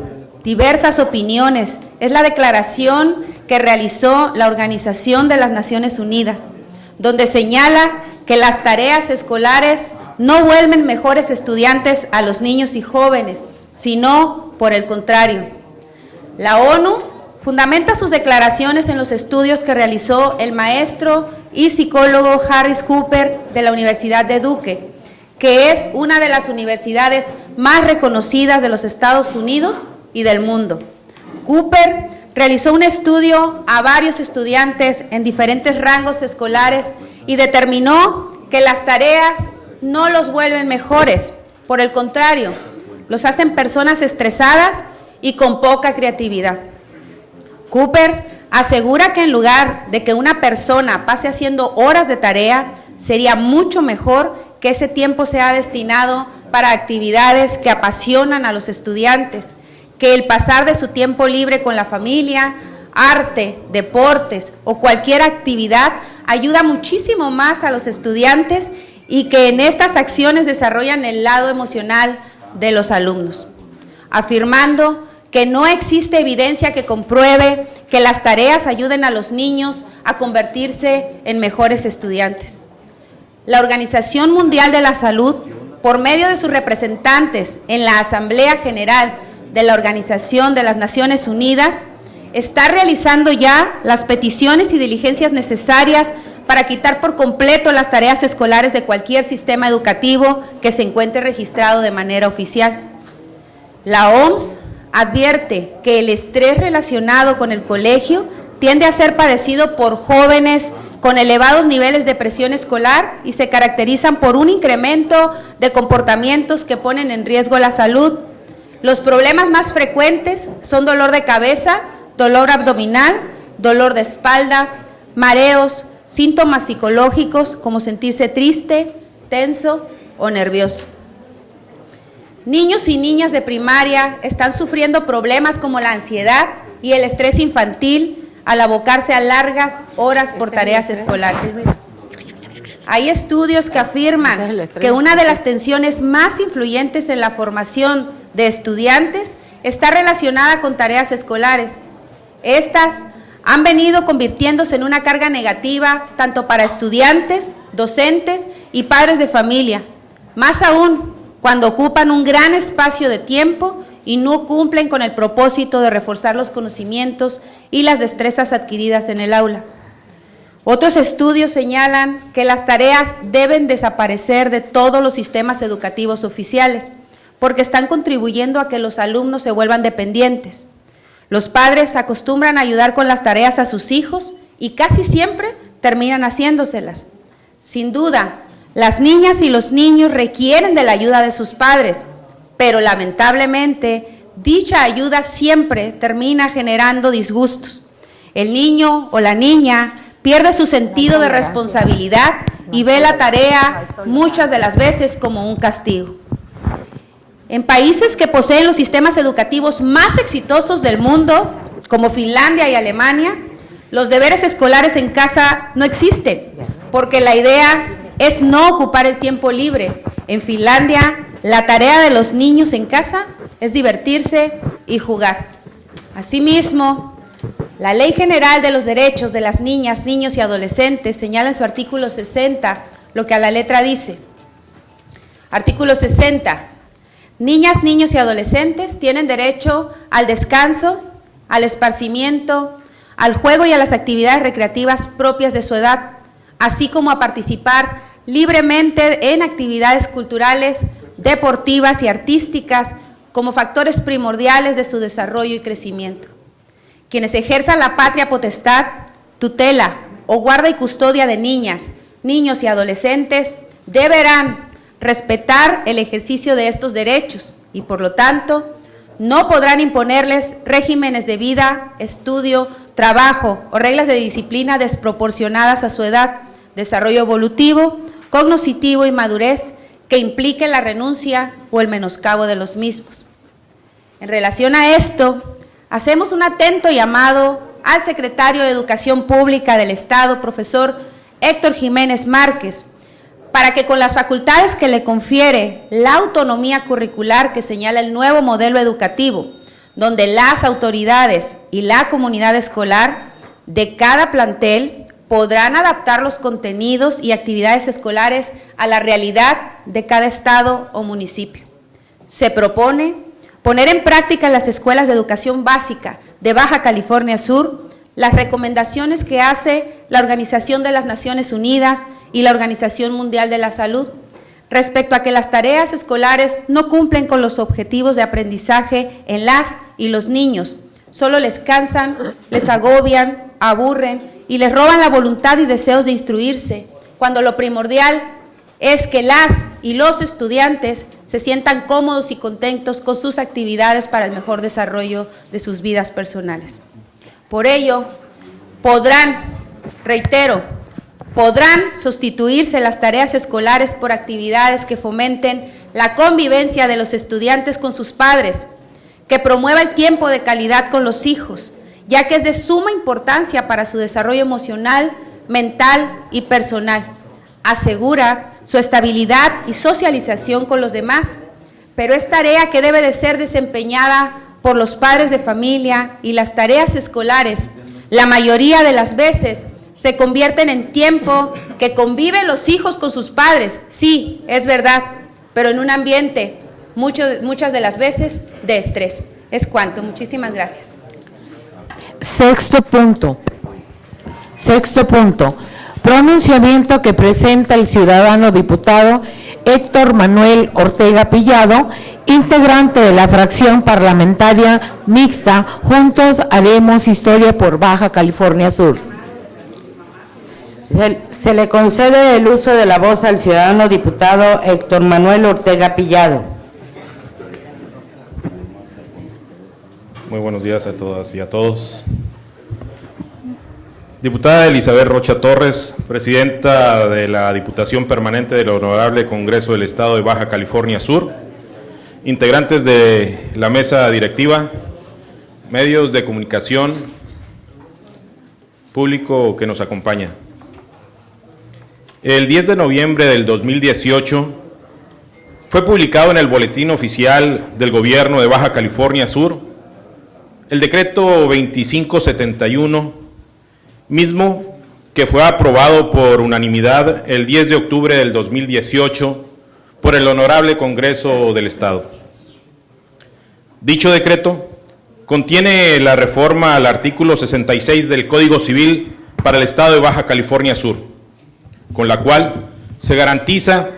diversas opiniones es la declaración que realizó la Organización de las Naciones Unidas, donde señala que las tareas escolares no vuelven mejores estudiantes a los niños y jóvenes, sino por el contrario. La ONU fundamenta sus declaraciones en los estudios que realizó el maestro y psicólogo Harris Cooper de la Universidad de Duke, que es una de las universidades más reconocidas de los Estados Unidos y del mundo. Cooper realizó un estudio a varios estudiantes en diferentes rangos escolares y determinó que las tareas no los vuelven mejores, por el contrario, los hacen personas estresadas y con poca creatividad. Cooper asegura que en lugar de que una persona pase haciendo horas de tarea, sería mucho mejor que ese tiempo sea destinado para actividades que apasionan a los estudiantes, que el pasar de su tiempo libre con la familia, arte, deportes o cualquier actividad ayuda muchísimo más a los estudiantes y que en estas acciones desarrollan el lado emocional de los alumnos, afirmando que no existe evidencia que compruebe que las tareas ayuden a los niños a convertirse en mejores estudiantes. La Organización Mundial de la Salud, por medio de sus representantes en la Asamblea General de la Organización de las Naciones Unidas, está realizando ya las peticiones y diligencias necesarias para quitar por completo las tareas escolares de cualquier sistema educativo que se encuentre registrado de manera oficial. La OMS advierte que el estrés relacionado con el colegio tiende a ser padecido por jóvenes con elevados niveles de presión escolar y se caracterizan por un incremento de comportamientos que ponen en riesgo la salud. Los problemas más frecuentes son dolor de cabeza, dolor abdominal, dolor de espalda, mareos, síntomas psicológicos como sentirse triste, tenso o nervioso. Niños y niñas de primaria están sufriendo problemas como la ansiedad y el estrés infantil al abocarse a largas horas por tareas escolares. Hay estudios que afirman que una de las tensiones más influyentes en la formación de estudiantes está relacionada con tareas escolares. Estas han venido convirtiéndose en una carga negativa tanto para estudiantes, docentes y padres de familia, más aún cuando ocupan un gran espacio de tiempo y no cumplen con el propósito de reforzar los conocimientos y las destrezas adquiridas en el aula. Otros estudios señalan que las tareas deben desaparecer de todos los sistemas educativos oficiales, porque están contribuyendo a que los alumnos se vuelvan dependientes. Los padres acostumbran a ayudar con las tareas a sus hijos y casi siempre terminan haciéndoselas. Sin duda, las niñas y los niños requieren de la ayuda de sus padres, pero lamentablemente dicha ayuda siempre termina generando disgustos. El niño o la niña pierde su sentido de responsabilidad y ve la tarea muchas de las veces como un castigo. En países que poseen los sistemas educativos más exitosos del mundo, como Finlandia y Alemania, los deberes escolares en casa no existen, porque la idea es no ocupar el tiempo libre. En Finlandia, la tarea de los niños en casa es divertirse y jugar. Asimismo, la Ley General de los Derechos de las Niñas, Niños y Adolescentes señala en su artículo 60 lo que a la letra dice. Artículo 60. Niñas, niños y adolescentes tienen derecho al descanso, al esparcimiento, al juego y a las actividades recreativas propias de su edad, así como a participar libremente en actividades culturales, deportivas y artísticas como factores primordiales de su desarrollo y crecimiento. Quienes ejerzan la patria potestad, tutela o guarda y custodia de niñas, niños y adolescentes deberán respetar el ejercicio de estos derechos y, por lo tanto, no podrán imponerles regímenes de vida, estudio, trabajo o reglas de disciplina desproporcionadas a su edad, desarrollo evolutivo, cognitivo y madurez que impliquen la renuncia o el menoscabo de los mismos. En relación a esto, hacemos un atento llamado al secretario de Educación Pública del Estado, profesor Héctor Jiménez Márquez, para que con las facultades que le confiere la autonomía curricular que señala el nuevo modelo educativo, donde las autoridades y la comunidad escolar de cada plantel podrán adaptar los contenidos y actividades escolares a la realidad de cada estado o municipio. Se propone poner en práctica en las escuelas de educación básica de Baja California Sur las recomendaciones que hace la Organización de las Naciones Unidas y la Organización Mundial de la Salud respecto a que las tareas escolares no cumplen con los objetivos de aprendizaje en las y los niños, solo les cansan, les agobian, aburren y les roban la voluntad y deseos de instruirse, cuando lo primordial es que las y los estudiantes se sientan cómodos y contentos con sus actividades para el mejor desarrollo de sus vidas personales. Por ello, podrán sustituirse las tareas escolares por actividades que fomenten la convivencia de los estudiantes con sus padres, que promueva el tiempo de calidad con los hijos, ya que es de suma importancia para su desarrollo emocional, mental y personal. Asegura su estabilidad y socialización con los demás, pero es tarea que debe de ser desempeñada por los padres de familia, y las tareas escolares, la mayoría de las veces, se convierten en tiempo que conviven los hijos con sus padres. Sí, es verdad, pero en un ambiente, muchas de las veces, de estrés. Es cuanto. Muchísimas gracias. Sexto punto. Pronunciamiento que presenta el ciudadano diputado Héctor Manuel Ortega Pillado, integrante de la fracción parlamentaria mixta Juntos Haremos Historia por Baja California Sur. Se le concede el uso de la voz al ciudadano diputado Héctor Manuel Ortega Pillado. Muy buenos días a todas y a todos. Diputada Elizabeth Rocha Torres, presidenta de la Diputación Permanente del Honorable Congreso del Estado de Baja California Sur, integrantes de la mesa directiva, medios de comunicación, público que nos acompaña. El 10 de noviembre del 2018 fue publicado en el Boletín Oficial del Gobierno de Baja California Sur el decreto 2571, mismo que fue aprobado por unanimidad el 10 de octubre del 2018 por el Honorable Congreso del Estado. Dicho decreto contiene la reforma al artículo 66 del Código Civil para el Estado de Baja California Sur, con la cual se garantiza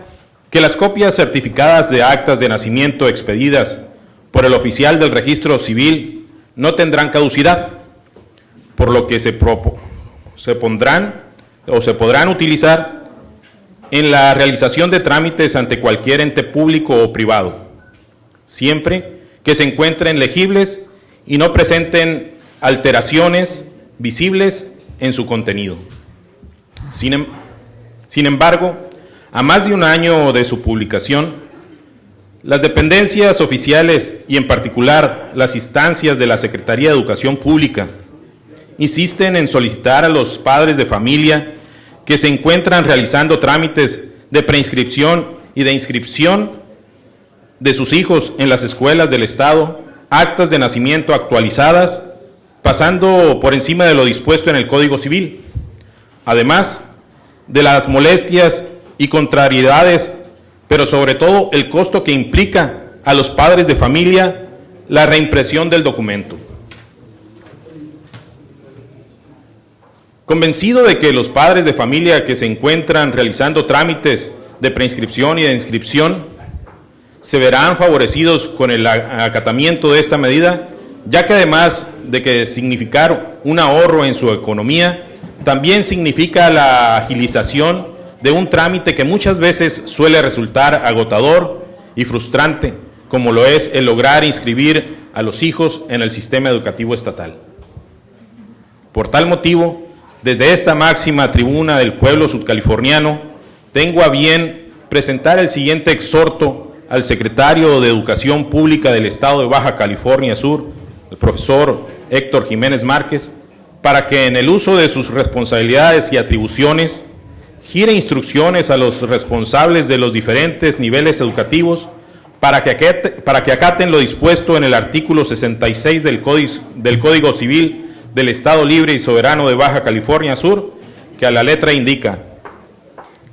que las copias certificadas de actas de nacimiento expedidas por el oficial del registro civil no tendrán caducidad, por lo que se podrán utilizar en la realización de trámites ante cualquier ente público o privado, siempre que se encuentren legibles y no presenten alteraciones visibles en su contenido. Sin embargo, a más de un año de su publicación, las dependencias oficiales y en particular las instancias de la Secretaría de Educación Pública insisten en solicitar a los padres de familia que se encuentran realizando trámites de preinscripción y de inscripción de sus hijos en las escuelas del Estado, actas de nacimiento actualizadas, pasando por encima de lo dispuesto en el Código Civil, además de las molestias y contrariedades, pero sobre todo el costo que implica a los padres de familia la reimpresión del documento. Convencido de que los padres de familia que se encuentran realizando trámites de preinscripción y de inscripción se verán favorecidos con el acatamiento de esta medida, ya que además de que significar un ahorro en su economía, también significa la agilización de un trámite que muchas veces suele resultar agotador y frustrante, como lo es el lograr inscribir a los hijos en el sistema educativo estatal. Por tal motivo, desde esta máxima tribuna del pueblo sudcaliforniano, tengo a bien presentar el siguiente exhorto al secretario de Educación Pública del Estado de Baja California Sur, el profesor Héctor Jiménez Márquez, para que en el uso de sus responsabilidades y atribuciones gire instrucciones a los responsables de los diferentes niveles educativos para que acaten lo dispuesto en el artículo 66 del Código Civil del Estado Libre y Soberano de Baja California Sur, que a la letra indica: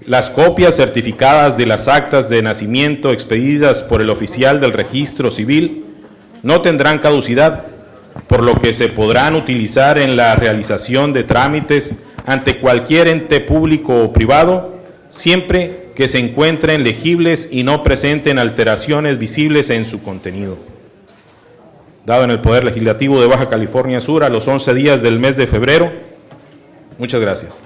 las copias certificadas de las actas de nacimiento expedidas por el oficial del registro civil no tendrán caducidad, por lo que se podrán utilizar en la realización de trámites ante cualquier ente público o privado, siempre que se encuentren legibles y no presenten alteraciones visibles en su contenido. Dado en el Poder Legislativo de Baja California Sur a los 11 días del mes de febrero. Muchas gracias.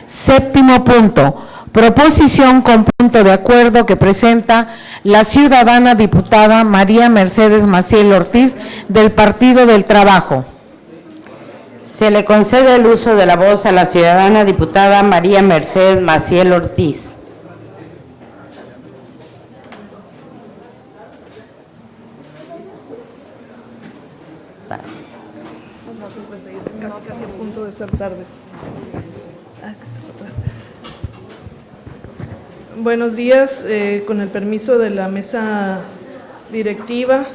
Séptimo punto, proposición con punto de acuerdo que presenta la ciudadana diputada María Mercedes Maciel Ortiz del Partido del Trabajo. Se le concede el uso de la voz a la ciudadana diputada María Mercedes Maciel Ortiz. Casi a punto de ser tardes. Buenos días, con el permiso de la mesa directiva.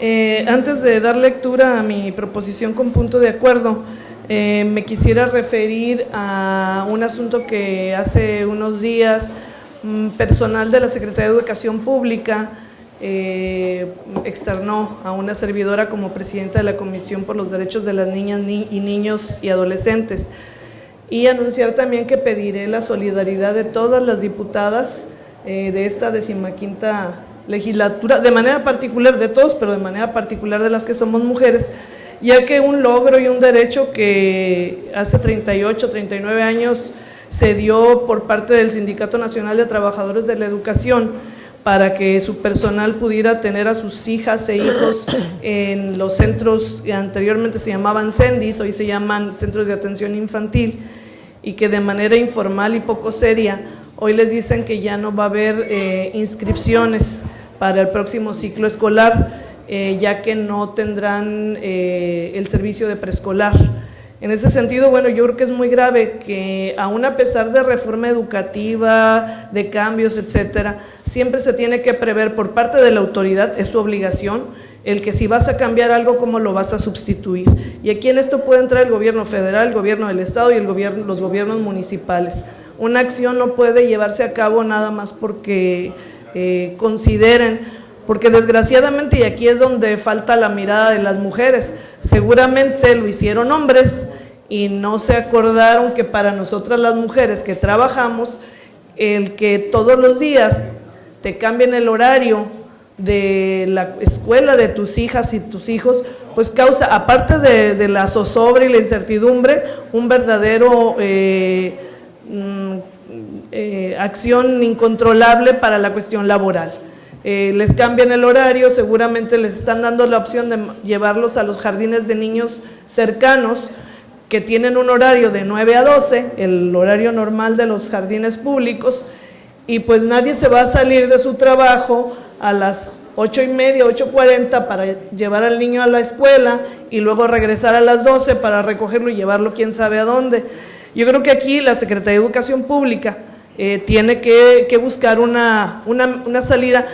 Antes de dar lectura a mi proposición con punto de acuerdo, me quisiera referir a un asunto que hace unos días personal de la Secretaría de Educación Pública externó a una servidora como presidenta de la Comisión por los Derechos de las Niñas y Niños y Adolescentes, y anunciar también que pediré la solidaridad de todas las diputadas de esta 15ª legislatura, de manera particular de todos, pero de manera particular de las que somos mujeres, ya que un logro y un derecho que hace 38, 39 años se dio por parte del Sindicato Nacional de Trabajadores de la Educación para que su personal pudiera tener a sus hijas e hijos en los centros que anteriormente se llamaban CENDIs, hoy se llaman Centros de Atención Infantil, y que de manera informal y poco seria hoy les dicen que ya no va a haber inscripciones para el próximo ciclo escolar, ya que no tendrán el servicio de preescolar. En ese sentido, bueno, yo creo que es muy grave que aún a pesar de reforma educativa, de cambios, etcétera, siempre se tiene que prever por parte de la autoridad, es su obligación, el que si vas a cambiar algo, ¿cómo lo vas a sustituir? Y aquí en esto puede entrar el gobierno federal, el gobierno del estado y los gobiernos municipales. Una acción no puede llevarse a cabo nada más porque consideren, porque desgraciadamente, y aquí es donde falta la mirada de las mujeres, seguramente lo hicieron hombres y no se acordaron que para nosotras las mujeres que trabajamos, el que todos los días te cambien el horario de la escuela de tus hijas y tus hijos, pues causa, aparte de la zozobra y la incertidumbre, un verdadero acción incontrolable para la cuestión laboral. Les cambian el horario, seguramente les están dando la opción de llevarlos a los jardines de niños cercanos, que tienen un horario de 9 a 12, el horario normal de los jardines públicos, y pues nadie se va a salir de su trabajo a las 8:30, 8:40 para llevar al niño a la escuela y luego regresar a las 12 para recogerlo y llevarlo quién sabe a dónde. Yo creo que aquí la Secretaría de Educación Pública tiene que buscar una salida,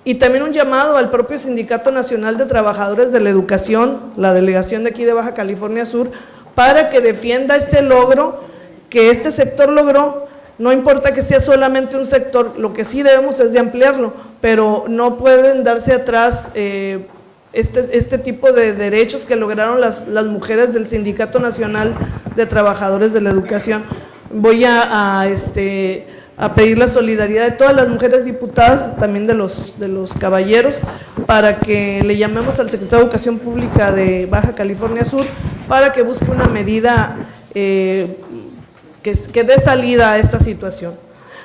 y también un llamado al propio Sindicato Nacional de Trabajadores de la Educación, la delegación de aquí de Baja California Sur, para que defienda este logro que este sector logró, No importa que sea solamente un sector, lo que sí debemos es de ampliarlo, pero no pueden darse atrás este tipo de derechos que lograron las mujeres del Sindicato Nacional de Trabajadores de la Educación. Voy a pedir la solidaridad de todas las mujeres diputadas, también de los caballeros, para que le llamemos al secretario de Educación Pública de Baja California Sur para que busque una medida que dé salida a esta situación.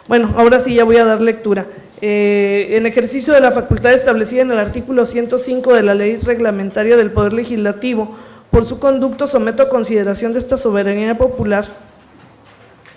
Bueno, ahora sí ya voy a dar lectura. En ejercicio de la facultad establecida en el artículo 105 de la Ley Reglamentaria del Poder Legislativo, por su conducto someto a consideración de esta soberanía popular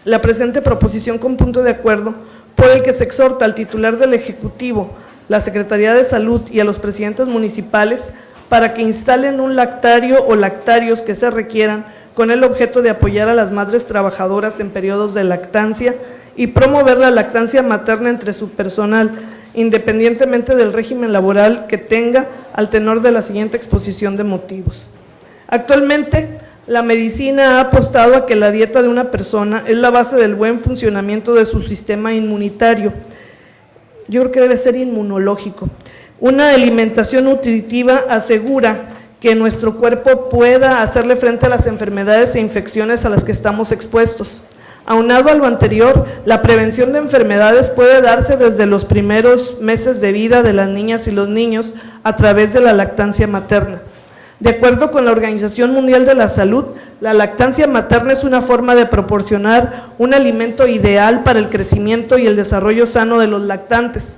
la presente proposición con punto de acuerdo por el que se exhorta al titular del Ejecutivo, la Secretaría de Salud y a los presidentes municipales para que instalen un lactario o lactarios que se requieran con el objeto de apoyar a las madres trabajadoras en periodos de lactancia y promover la lactancia materna entre su personal, independientemente del régimen laboral que tenga, al tenor de la siguiente exposición de motivos. Actualmente, la medicina ha apostado a que la dieta de una persona es la base del buen funcionamiento de su sistema inmunitario. Yo creo que debe ser inmunológico. Una alimentación nutritiva asegura que nuestro cuerpo pueda hacerle frente a las enfermedades e infecciones a las que estamos expuestos. Aunado a lo anterior, la prevención de enfermedades puede darse desde los primeros meses de vida de las niñas y los niños a través de la lactancia materna. De acuerdo con la Organización Mundial de la Salud, la lactancia materna es una forma de proporcionar un alimento ideal para el crecimiento y el desarrollo sano de los lactantes.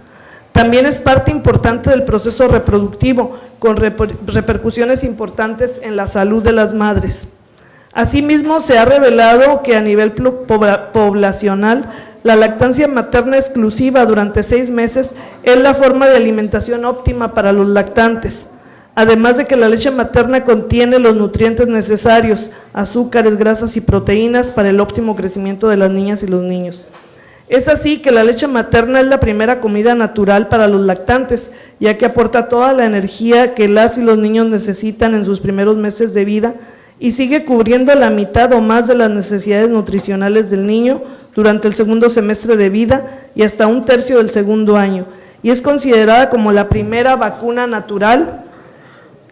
También es parte importante del proceso reproductivo, con repercusiones importantes en la salud de las madres. Asimismo, se ha revelado que a nivel poblacional, la lactancia materna exclusiva durante 6 meses es la forma de alimentación óptima para los lactantes. Además de que la leche materna contiene los nutrientes necesarios, azúcares, grasas y proteínas para el óptimo crecimiento de las niñas y los niños. Es así que la leche materna es la primera comida natural para los lactantes, ya que aporta toda la energía que las y los niños necesitan en sus primeros meses de vida y sigue cubriendo la mitad o más de las necesidades nutricionales del niño durante el segundo semestre de vida y hasta 1/3 del segundo año, y es considerada como la primera vacuna natural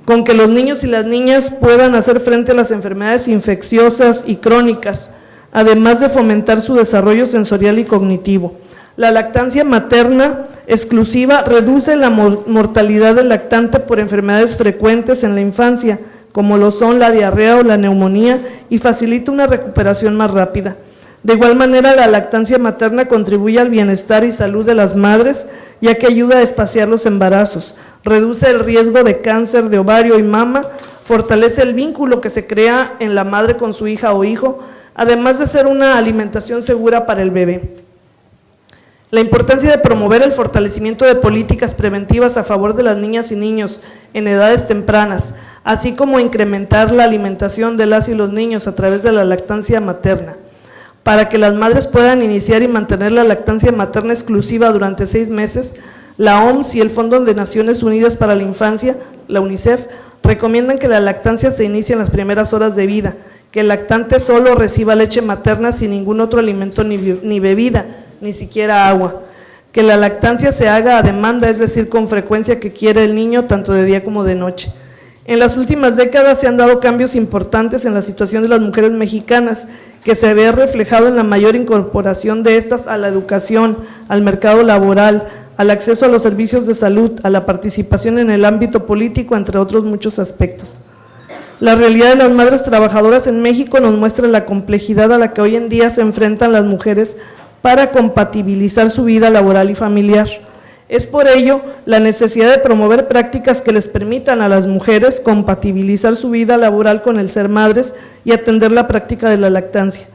con que los niños y las niñas puedan hacer frente a las enfermedades infecciosas y crónicas, además de fomentar su desarrollo sensorial y cognitivo. La lactancia materna exclusiva reduce la mortalidad del lactante por enfermedades frecuentes en la infancia, como lo son la diarrea o la neumonía, y facilita una recuperación más rápida. De igual manera, la lactancia materna contribuye al bienestar y salud de las madres, ya que ayuda a espaciar los embarazos, reduce el riesgo de cáncer de ovario y mama, fortalece el vínculo que se crea en la madre con su hija o hijo, además de ser una alimentación segura para el bebé. La importancia de promover el fortalecimiento de políticas preventivas a favor de las niñas y niños en edades tempranas, así como incrementar la alimentación de las y los niños a través de la lactancia materna. Para que las madres puedan iniciar y mantener la lactancia materna exclusiva durante 6 meses, la OMS y el Fondo de Naciones Unidas para la Infancia, la UNICEF, recomiendan que la lactancia se inicie en las primeras horas de vida, que el lactante solo reciba leche materna sin ningún otro alimento ni bebida, ni siquiera agua, que la lactancia se haga a demanda, es decir, con frecuencia que quiere el niño, tanto de día como de noche. En las últimas décadas se han dado cambios importantes en la situación de las mujeres mexicanas, que se ve reflejado en la mayor incorporación de estas a la educación, al mercado laboral, al acceso a los servicios de salud, a la participación en el ámbito político, entre otros muchos aspectos. La realidad de las madres trabajadoras en México nos muestra la complejidad a la que hoy en día se enfrentan las mujeres para compatibilizar su vida laboral y familiar. Es por ello la necesidad de promover prácticas que les permitan a las mujeres compatibilizar su vida laboral con el ser madres y atender la práctica de la lactancia.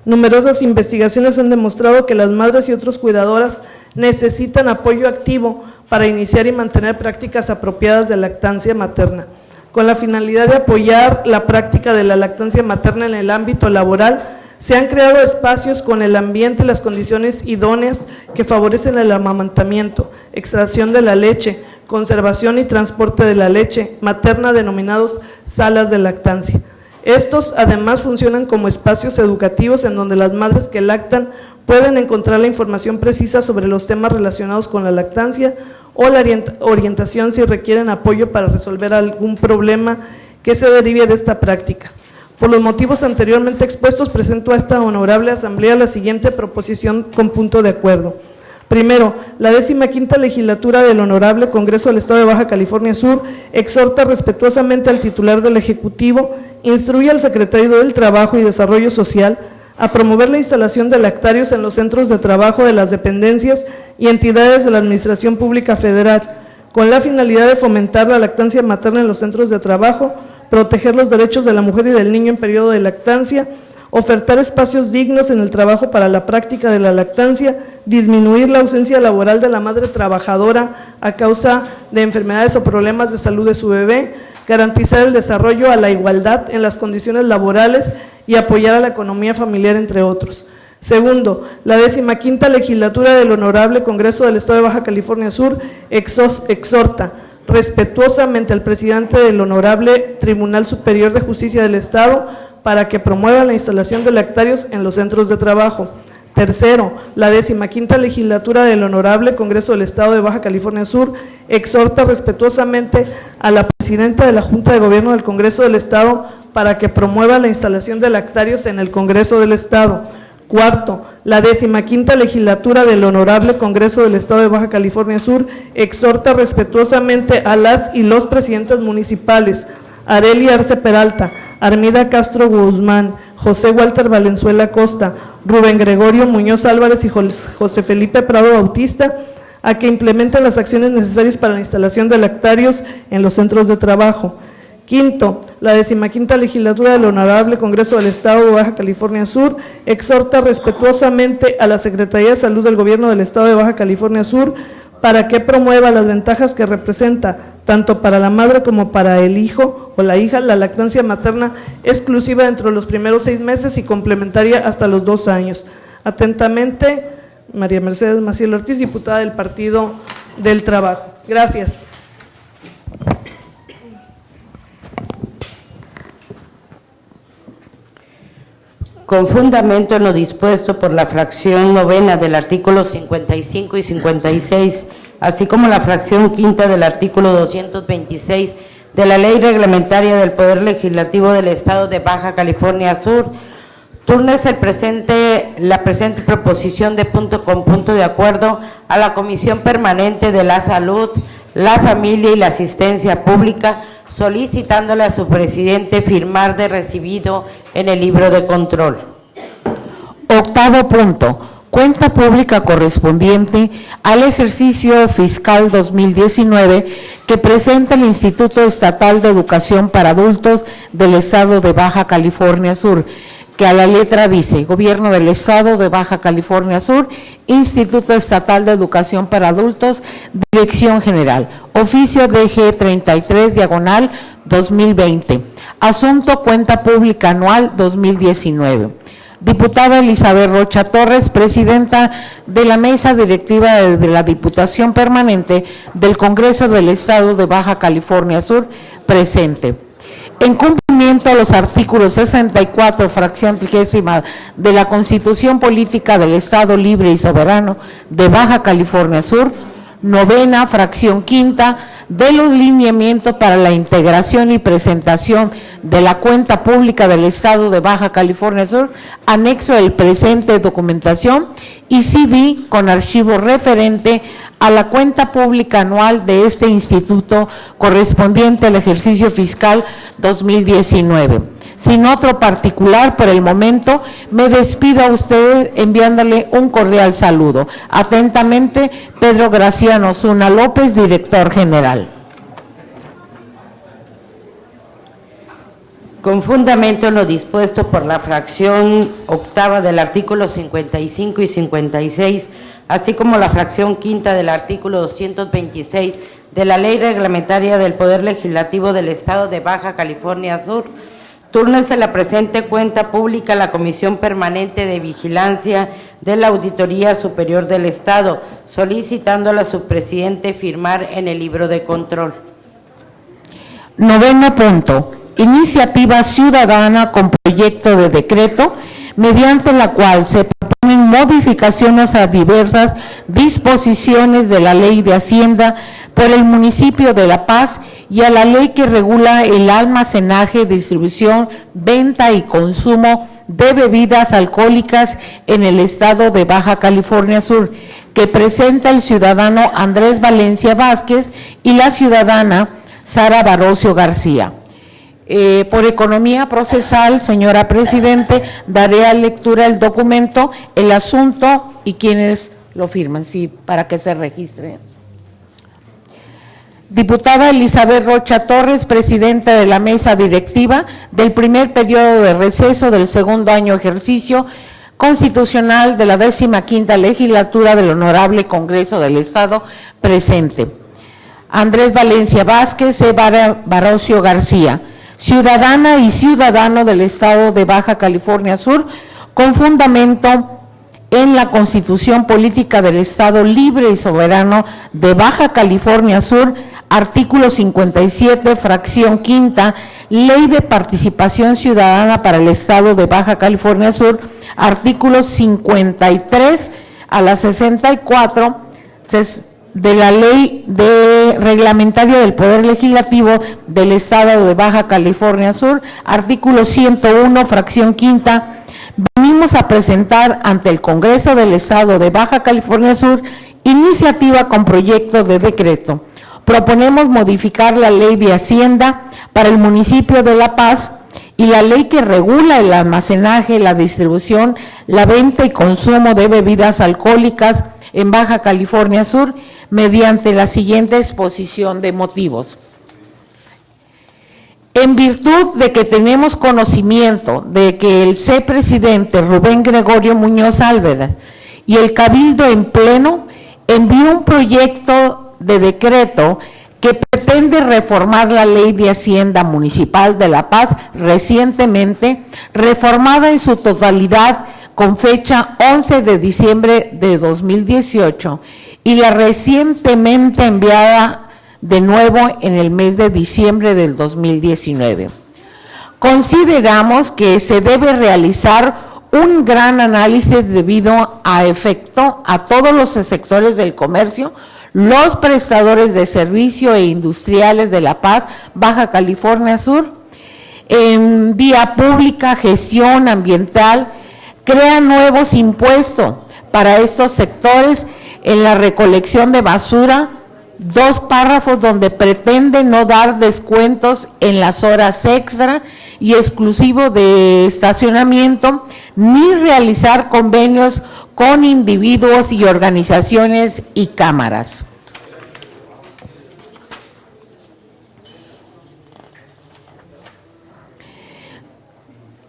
Numerosas investigaciones han demostrado que las madres y otros cuidadoras necesitan apoyo activo para iniciar y mantener prácticas apropiadas de lactancia materna. Con la finalidad de apoyar la práctica de la lactancia materna en el ámbito laboral, se han creado espacios con el ambiente y las condiciones idóneas que favorecen el amamantamiento, extracción de la leche, conservación y transporte de la leche materna, denominados salas de lactancia. Estos además funcionan como espacios educativos en donde las madres que lactan pueden encontrar la información precisa sobre los temas relacionados con la lactancia o la orientación si requieren apoyo para resolver algún problema que se derive de esta práctica. Por los motivos anteriormente expuestos, presento a esta honorable asamblea la siguiente proposición con punto de acuerdo. Primero, la 15ª legislatura del Honorable Congreso del Estado de Baja California Sur exhorta respetuosamente al titular del Ejecutivo, instruye al Secretario del Trabajo y Desarrollo Social a promover la instalación de lactarios en los centros de trabajo de las dependencias y entidades de la Administración Pública Federal, con la finalidad de fomentar la lactancia materna en los centros de trabajo, proteger los derechos de la mujer y del niño en periodo de lactancia, ofertar espacios dignos en el trabajo para la práctica de la lactancia, disminuir la ausencia laboral de la madre trabajadora a causa de enfermedades o problemas de salud de su bebé, garantizar el desarrollo a la igualdad en las condiciones laborales y apoyar a la economía familiar, entre otros. Segundo, la 15ª legislatura del Honorable Congreso del Estado de Baja California Sur exhorta respetuosamente al presidente del Honorable Tribunal Superior de Justicia del Estado para que promueva la instalación de lactarios en los centros de trabajo. Tercero, la 15ª legislatura del Honorable Congreso del Estado de Baja California Sur exhorta respetuosamente a la presidenta de la Junta de Gobierno del Congreso del Estado para que promueva la instalación de lactarios en el Congreso del Estado. Cuarto, la 15ª legislatura del Honorable Congreso del Estado de Baja California Sur exhorta respetuosamente a las y los presidentes municipales Arely Arce Peralta, Armida Castro Guzmán, José Walter Valenzuela Costa, Rubén Gregorio Muñoz Álvarez y José Felipe Prado Bautista a que implementen las acciones necesarias para la instalación de lactarios en los centros de trabajo. Quinto, la 15ª legislatura del Honorable Congreso del Estado de Baja California Sur exhorta respetuosamente a la Secretaría de Salud del Gobierno del Estado de Baja California Sur para que promueva las ventajas que representa tanto para la madre como para el hijo o la hija la lactancia materna exclusiva dentro de los primeros 6 meses y complementaria hasta los 2 años. Atentamente, María Mercedes Maciel Ortiz, diputada del Partido del Trabajo. Gracias. Con fundamento en lo dispuesto por la fracción novena del artículo 55 y 56, así como la fracción quinta del artículo 226 de la Ley Reglamentaria del Poder Legislativo del Estado de Baja California Sur, túrnese la presente proposición de punto con punto de acuerdo a la Comisión Permanente de la Salud, la Familia y la Asistencia Pública, solicitándole a su presidente firmar de recibido en el libro de control. Octavo punto, cuenta pública correspondiente al ejercicio fiscal 2019 que presenta el Instituto Estatal de Educación para Adultos del Estado de Baja California Sur, que a la letra dice: Gobierno del Estado de Baja California Sur, Instituto Estatal de Educación para Adultos, Dirección General, oficio DG 33/2020, asunto cuenta pública anual 2019. Diputada Elizabeth Rocha Torres, presidenta de la mesa directiva de la Diputación Permanente del Congreso del Estado de Baja California Sur, presente. En cumplimiento a los artículos 64, fracción 30 de la Constitución Política del Estado Libre y Soberano de Baja California Sur, novena, fracción quinta, de los lineamientos para la integración y presentación de la cuenta pública del Estado de Baja California Sur, anexo el presente documentación y CV con archivo referente a la cuenta pública anual de este instituto correspondiente al ejercicio fiscal 2019. Sin otro particular, por el momento, me despido a ustedes enviándole un cordial saludo. Atentamente, Pedro Graciano Zuna López, director general. Con fundamento en lo dispuesto por la fracción octava del artículo 55 y 56, así como la fracción quinta del artículo 226 de la Ley Reglamentaria del Poder Legislativo del Estado de Baja California Sur, túrnese la presente cuenta pública a la Comisión Permanente de Vigilancia de la Auditoría Superior del Estado, solicitándola a su presidente firmar en el libro de control. Noveno punto, iniciativa ciudadana con proyecto de decreto, mediante la cual se proponen modificaciones a diversas disposiciones de la Ley de Hacienda por el municipio de La Paz y a la ley que regula el almacenaje, distribución, venta y consumo de bebidas alcohólicas en el estado de Baja California Sur, que presenta el ciudadano Andrés Valencia Vázquez y la ciudadana Sara Barocio García. Por economía procesal, señora Presidente, daré a lectura el documento, el asunto y quienes lo firman, sí, para que se registre. Diputada Elizabeth Rocha Torres, presidenta de la mesa directiva del primer periodo de receso del segundo año ejercicio constitucional de la 15ª legislatura del Honorable Congreso del Estado, presente. Andrés Valencia Vázquez, Barocio García, ciudadana y ciudadano del Estado de Baja California Sur, con fundamento en la Constitución Política del Estado Libre y Soberano de Baja California Sur, artículo 57, fracción quinta, Ley de Participación Ciudadana para el Estado de Baja California Sur, artículos 53 a la 64 de la Ley de Reglamentario del Poder Legislativo del Estado de Baja California Sur, artículo 101, fracción quinta. Venimos a presentar ante el Congreso del Estado de Baja California Sur iniciativa con proyecto de decreto. Proponemos modificar la Ley de Hacienda para el municipio de La Paz y la ley que regula el almacenaje, la distribución, la venta y consumo de bebidas alcohólicas en Baja California Sur mediante la siguiente exposición de motivos. En virtud de que tenemos conocimiento de que el presidente Rubén Gregorio Muñoz Álvarez y el Cabildo en pleno envió un proyecto de decreto que pretende reformar la Ley de Hacienda Municipal de La Paz, recientemente reformada en su totalidad con fecha 11 de diciembre de 2018 y la recientemente enviada de nuevo en el mes de diciembre del 2019. Consideramos que se debe realizar un gran análisis debido a efecto a todos los sectores del comercio, los prestadores de servicio e industriales de La Paz, Baja California Sur, en vía pública, gestión ambiental, crea nuevos impuestos para estos sectores en la recolección de basura, 2 párrafos donde pretende no dar descuentos en las horas extra y exclusivo de estacionamiento, ni realizar convenios con individuos y organizaciones y cámaras.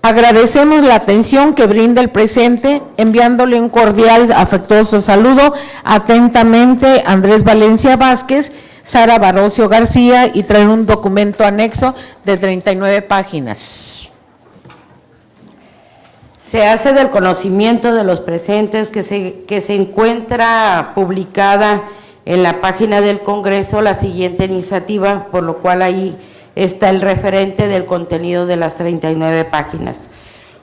Agradecemos la atención que brinda el presente, enviándole un cordial, afectuoso saludo. Atentamente, Andrés Valencia Vázquez, Sara Barocio García, y traer un documento anexo de 39 páginas. Se hace del conocimiento de los presentes que se encuentra publicada en la página del Congreso la siguiente iniciativa, por lo cual ahí está el referente del contenido de las 39 páginas.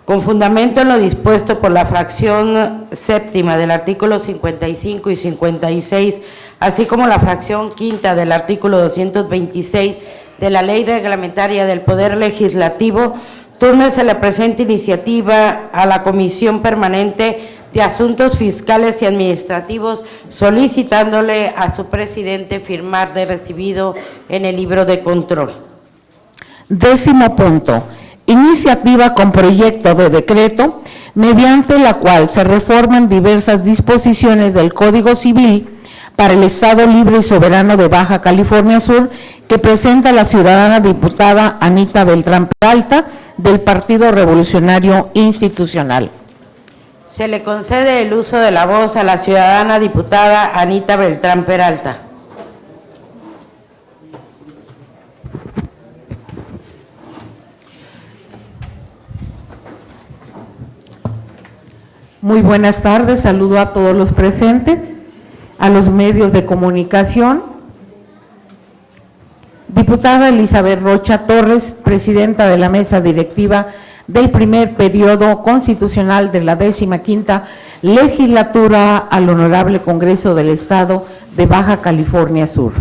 Con fundamento en lo dispuesto por la fracción séptima del artículo 55 y 56, así como la fracción quinta del artículo 226 de la Ley Reglamentaria del Poder Legislativo, túrnese la presente iniciativa a la Comisión Permanente de Asuntos Fiscales y Administrativos, solicitándole a su presidente firmar de recibido en el libro de control. 10º punto. Iniciativa con proyecto de decreto mediante la cual se reforman diversas disposiciones del Código Civil para el Estado Libre y Soberano de Baja California Sur, que presenta la ciudadana diputada Anita Beltrán Peralta del Partido Revolucionario Institucional. Se le concede el uso de la voz a la ciudadana diputada Anita Beltrán Peralta. Muy buenas tardes, saludo a todos los presentes, a los medios de comunicación. Diputada Elizabeth Rocha Torres, presidenta de la mesa directiva del primer periodo constitucional de la 15ª legislatura al Honorable Congreso del Estado de Baja California Sur.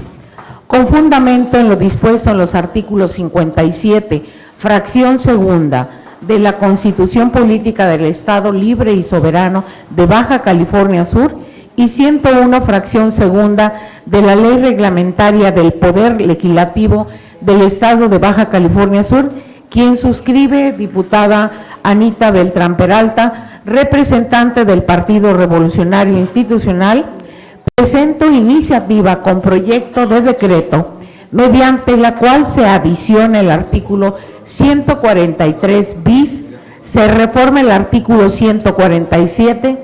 Con fundamento en lo dispuesto en los artículos 57, fracción segunda, de la Constitución Política del Estado Libre y Soberano de Baja California Sur y 101, fracción segunda, de la Ley Reglamentaria del Poder Legislativo del Estado de Baja California Sur, quien suscribe, diputada Anita Beltrán Peralta, representante del Partido Revolucionario Institucional, presento iniciativa con proyecto de decreto mediante la cual se adiciona el artículo 143 bis, se reforma el artículo 147,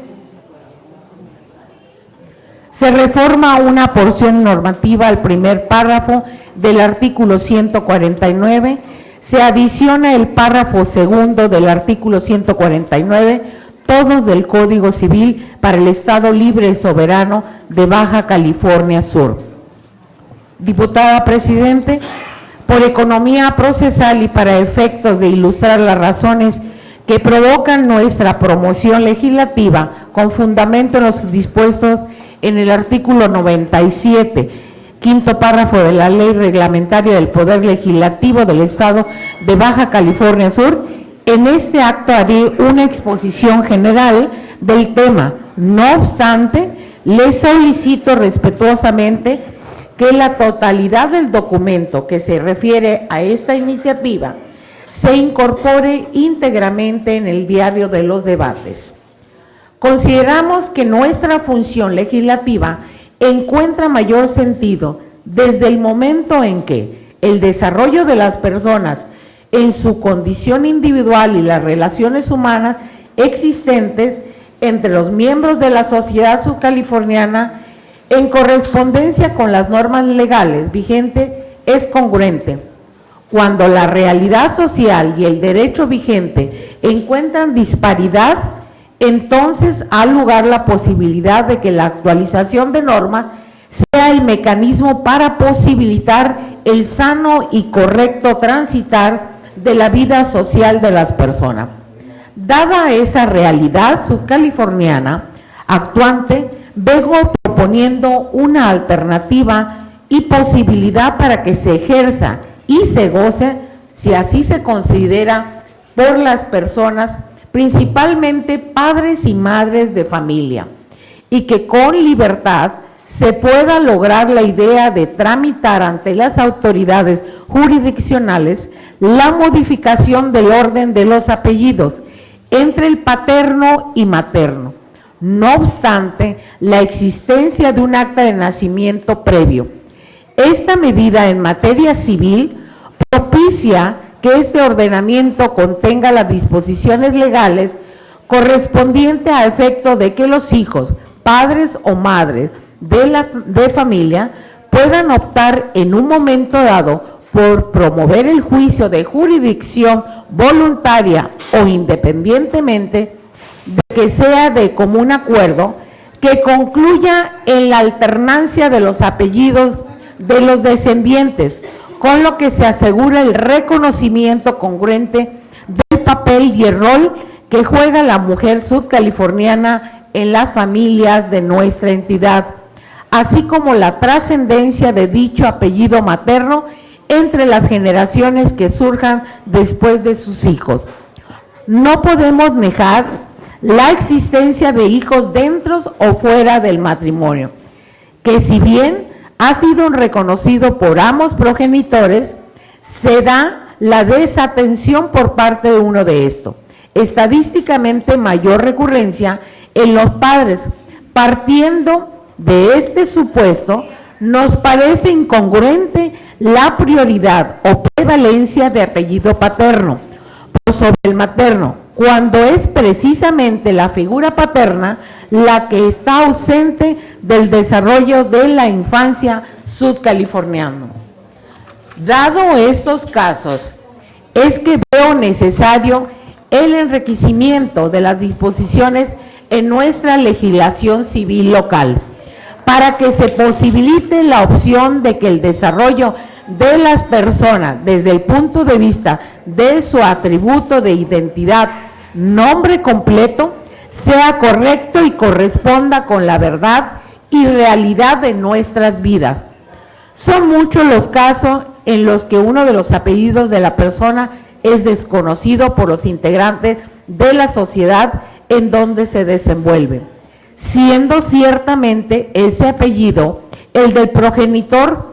se reforma una porción normativa al primer párrafo del artículo 149, se adiciona el párrafo segundo del artículo 149, todos del Código Civil para el Estado Libre y Soberano de Baja California Sur. Diputada Presidente, por economía procesal y para efectos de ilustrar las razones que provocan nuestra promoción legislativa con fundamento en los dispuestos en el artículo 97, quinto párrafo de la Ley Reglamentaria del Poder Legislativo del Estado de Baja California Sur, en este acto haré una exposición general del tema. No obstante, les solicito respetuosamente que la totalidad del documento que se refiere a esta iniciativa se incorpore íntegramente en el diario de los debates. Consideramos que nuestra función legislativa encuentra mayor sentido desde el momento en que el desarrollo de las personas en su condición individual y las relaciones humanas existentes entre los miembros de la sociedad subcaliforniana en correspondencia con las normas legales vigentes es congruente. Cuando la realidad social y el derecho vigente encuentran disparidad, entonces ha lugar la posibilidad de que la actualización de normas sea el mecanismo para posibilitar el sano y correcto transitar de la vida social de las personas. Dada esa realidad subcaliforniana actuante, vengo proponiendo una alternativa y posibilidad para que se ejerza y se goce, si así se considera, por las personas, principalmente padres y madres de familia, y que con libertad se pueda lograr la idea de tramitar ante las autoridades jurisdiccionales la modificación del orden de los apellidos entre el paterno y materno, no obstante la existencia de un acta de nacimiento previo. Esta medida en materia civil propicia que este ordenamiento contenga las disposiciones legales correspondientes a efecto de que los hijos, padres o madres de familia puedan optar en un momento dado por promover el juicio de jurisdicción voluntaria o independientemente de que sea de común acuerdo, que concluya en la alternancia de los apellidos de los descendientes, con lo que se asegura el reconocimiento congruente del papel y el rol que juega la mujer sudcaliforniana en las familias de nuestra entidad, así como la trascendencia de dicho apellido materno entre las generaciones que surjan después de sus hijos. No podemos negar la existencia de hijos dentro o fuera del matrimonio, que si bien ha sido reconocido por ambos progenitores, se da la desatención por parte de uno de estos. Estadísticamente mayor recurrencia en los padres. Partiendo de este supuesto, nos parece incongruente la prioridad o prevalencia de apellido paterno por sobre el materno, cuando es precisamente la figura paterna la que está ausente del desarrollo de la infancia sudcaliforniana. Dado estos casos, es que veo necesario el enriquecimiento de las disposiciones en nuestra legislación civil local, para que se posibilite la opción de que el desarrollo de las personas desde el punto de vista de su atributo de identidad, nombre completo, sea correcto y corresponda con la verdad y realidad de nuestras vidas. Son muchos los casos en los que uno de los apellidos de la persona es desconocido por los integrantes de la sociedad en donde se desenvuelve, siendo ciertamente ese apellido el del progenitor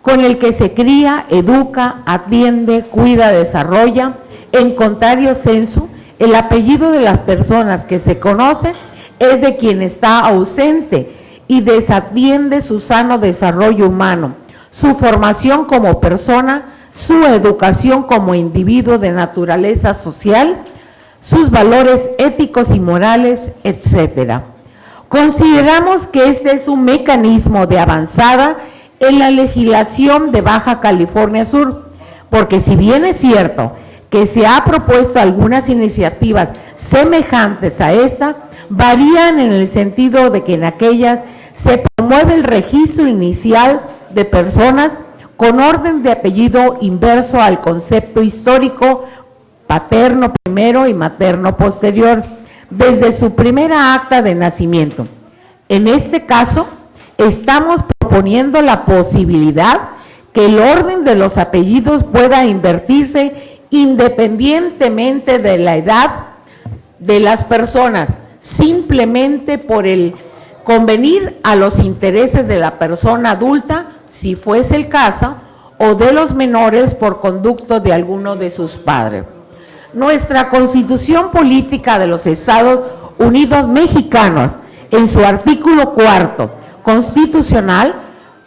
con el que se cría, educa, atiende, cuida, desarrolla. En contrario sensu, el apellido de las personas que se conocen es de quien está ausente y desatiende su sano desarrollo humano, su formación como persona, su educación como individuo de naturaleza social, sus valores éticos y morales, etc. Consideramos que este es un mecanismo de avanzada en la legislación de Baja California Sur, porque si bien es cierto que se ha propuesto algunas iniciativas semejantes a esta, varían en el sentido de que en aquellas se promueve el registro inicial de personas con orden de apellido inverso al concepto histórico paterno primero y materno posterior, desde su primera acta de nacimiento. En este caso, estamos proponiendo la posibilidad que el orden de los apellidos pueda invertirse independientemente de la edad de las personas, simplemente por el convenir a los intereses de la persona adulta, si fuese el caso, o de los menores por conducto de alguno de sus padres. Nuestra Constitución Política de los Estados Unidos Mexicanos, en su artículo 4 constitucional,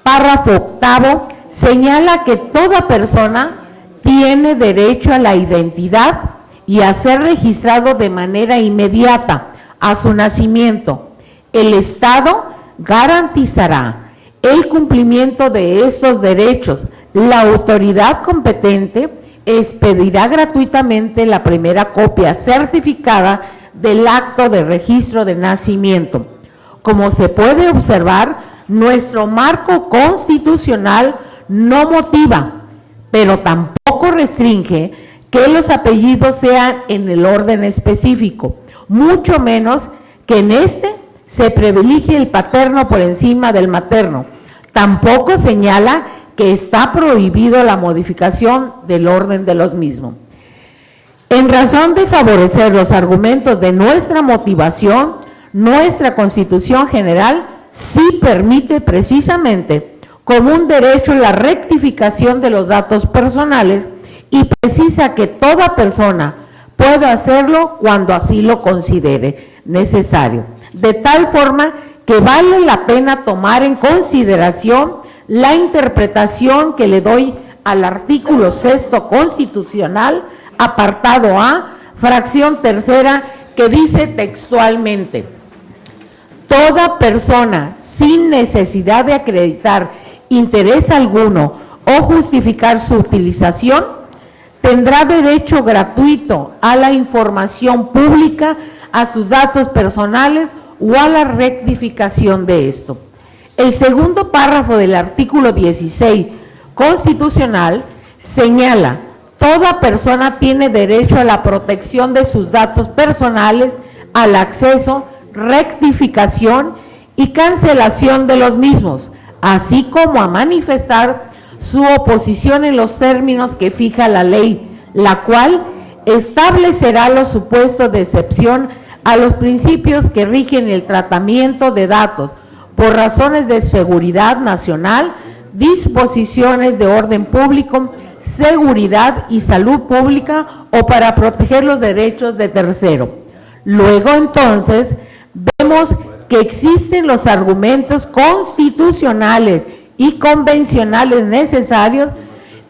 párrafo 8, señala que toda persona tiene derecho a la identidad y a ser registrado de manera inmediata a su nacimiento. El Estado garantizará el cumplimiento de estos derechos. La autoridad competente expedirá gratuitamente la primera copia certificada del acto de registro de nacimiento. Como se puede observar, nuestro marco constitucional no motiva, pero tampoco restringe que los apellidos sean en el orden específico, mucho menos que en este se privilegie el paterno por encima del materno. Tampoco señala que está prohibido la modificación del orden de los mismos. En razón de favorecer los argumentos de nuestra motivación, nuestra Constitución General sí permite precisamente como un derecho la rectificación de los datos personales y precisa que toda persona pueda hacerlo cuando así lo considere necesario, de tal forma que vale la pena tomar en consideración la interpretación que le doy al artículo 6 constitucional, apartado A, fracción tercera, que dice textualmente: toda persona sin necesidad de acreditar interés alguno o justificar su utilización tendrá derecho gratuito a la información pública, a sus datos personales o a la rectificación de esto. El segundo párrafo del artículo 16 constitucional señala: toda persona tiene derecho a la protección de sus datos personales, al acceso, rectificación y cancelación de los mismos, así como a manifestar su oposición en los términos que fija la ley, la cual establecerá los supuestos de excepción a los principios que rigen el tratamiento de datos por razones de seguridad nacional, disposiciones de orden público, seguridad y salud pública o para proteger los derechos de tercero. Luego entonces vemos que existen los argumentos constitucionales y convencionales necesarios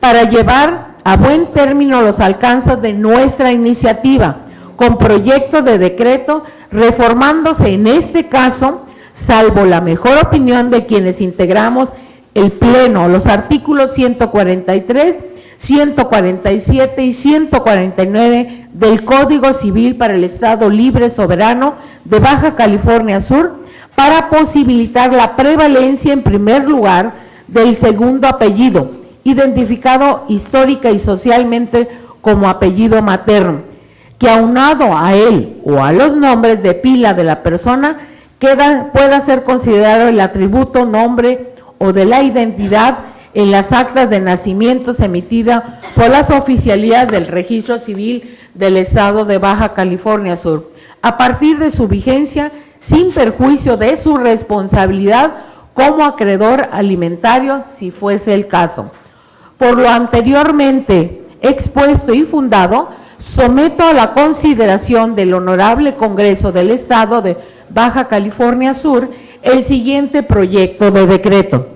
para llevar a buen término los alcances de nuestra iniciativa, con proyecto de decreto reformándose en este caso, salvo la mejor opinión de quienes integramos el Pleno, los artículos 143, 147 y 149 del Código Civil para el Estado Libre Soberano de Baja California Sur, para posibilitar la prevalencia en primer lugar del segundo apellido, identificado histórica y socialmente como apellido materno, que aunado a él o a los nombres de pila de la persona pueda ser considerado el atributo, nombre o de la identidad en las actas de nacimientos emitidas por las oficialías del Registro Civil del Estado de Baja California Sur, a partir de su vigencia, sin perjuicio de su responsabilidad como acreedor alimentario, si fuese el caso. Por lo anteriormente expuesto y fundado, someto a la consideración del Honorable Congreso del Estado de Baja California Sur el siguiente proyecto de decreto.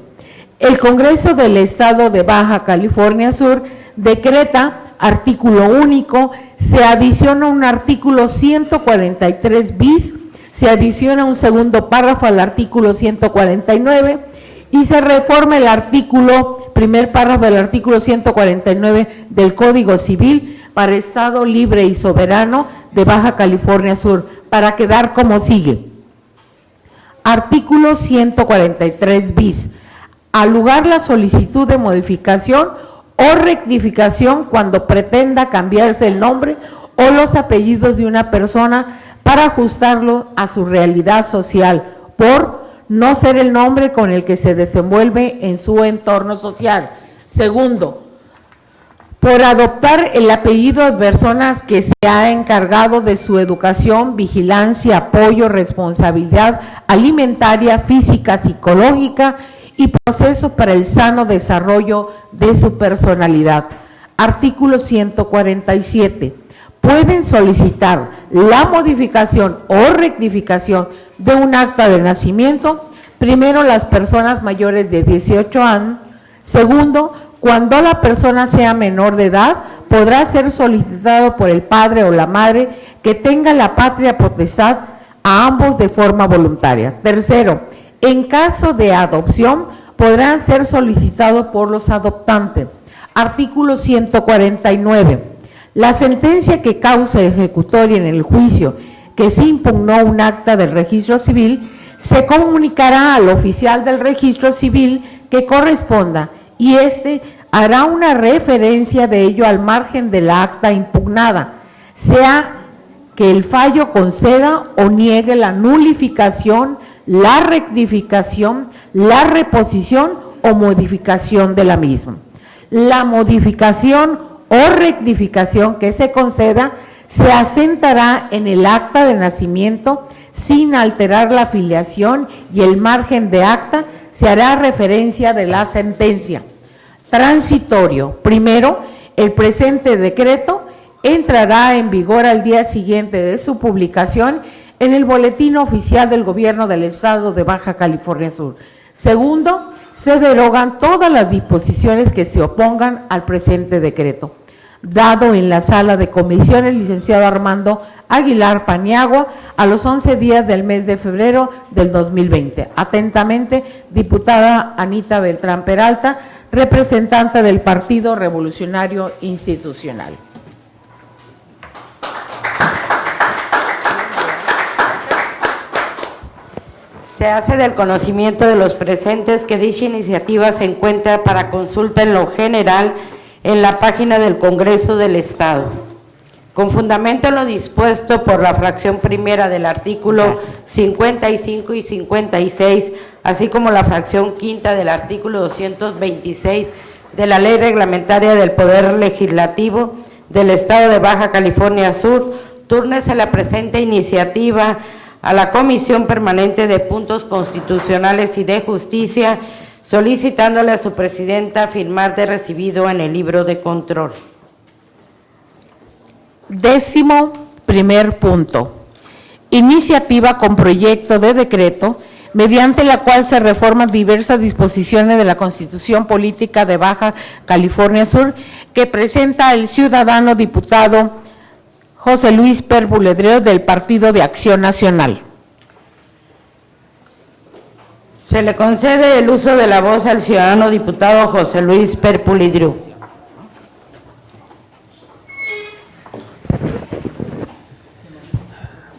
El Congreso del Estado de Baja California Sur decreta, artículo único, se adiciona un artículo 143 bis, se adiciona un segundo párrafo al artículo 149 y se reforma el primer párrafo del artículo 149 del Código Civil para Estado libre y soberano de Baja California Sur, para quedar como sigue. Artículo 143 bis. Al lugar la solicitud de modificación o rectificación cuando pretenda cambiarse el nombre o los apellidos de una persona para ajustarlo a su realidad social, por no ser el nombre con el que se desenvuelve en su entorno social. Segundo, por adoptar el apellido de personas que se ha encargado de su educación, vigilancia, apoyo, responsabilidad alimentaria, física, psicológica y proceso para el sano desarrollo de su personalidad. Artículo 147. Pueden solicitar la modificación o rectificación de un acta de nacimiento, primero las personas mayores de 18 años, segundo, cuando la persona sea menor de edad, podrá ser solicitado por el padre o la madre que tenga la patria potestad a ambos de forma voluntaria. Tercero, en caso de adopción, podrán ser solicitados por los adoptantes. Artículo 149. La sentencia que cause ejecutoria en el juicio que se impugnó un acta del registro civil se comunicará al oficial del registro civil que corresponda y éste hará una referencia de ello al margen de la acta impugnada, sea que el fallo conceda o niegue la nulificación, la rectificación, la reposición o modificación de la misma. La modificación o rectificación que se conceda se asentará en el acta de nacimiento sin alterar la filiación y el margen de acta se hará referencia de la sentencia. Transitorio. Primero, el presente decreto entrará en vigor al día siguiente de su publicación en el Boletín Oficial del Gobierno del Estado de Baja California Sur. Segundo, se derogan todas las disposiciones que se opongan al presente decreto. Dado en la sala de comisiones, licenciado Armando Aguilar Paniagua, a los 11 días del mes de febrero del 2020. Atentamente, diputada Anita Beltrán Peralta, representante del Partido Revolucionario Institucional. Se hace del conocimiento de los presentes que dicha iniciativa se encuentra para consulta en lo general en la página del Congreso del Estado. Con fundamento en lo dispuesto por la fracción primera del artículo 55 y 56, así como la fracción quinta del artículo 226 de la Ley Reglamentaria del Poder Legislativo del Estado de Baja California Sur, túrnese la presente iniciativa a la Comisión Permanente de Puntos Constitucionales y de Justicia, solicitándole a su presidenta firmar de recibido en el libro de control. 11º punto. Iniciativa con proyecto de decreto mediante la cual se reforman diversas disposiciones de la Constitución Política de Baja California Sur que presenta el ciudadano diputado José Luis Perbuledreo del Partido de Acción Nacional. Se le concede el uso de la voz al ciudadano diputado José Luis Perpulidriu.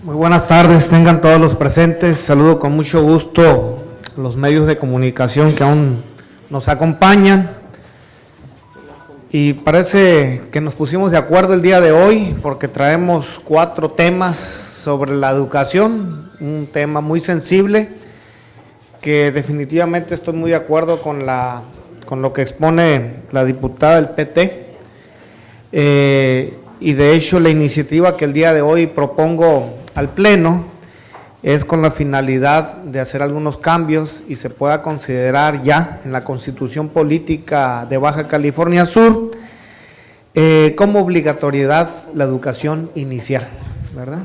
Muy buenas tardes, tengan todos los presentes. Saludo con mucho gusto a los medios de comunicación que aún nos acompañan. Y parece que nos pusimos de acuerdo el día de hoy porque traemos 4 temas sobre la educación, un tema muy sensible que definitivamente estoy muy de acuerdo con lo que expone la diputada del PT. Y de hecho la iniciativa que el día de hoy propongo al Pleno es con la finalidad de hacer algunos cambios y se pueda considerar ya en la Constitución Política de Baja California Sur como obligatoriedad la educación inicial, ¿verdad?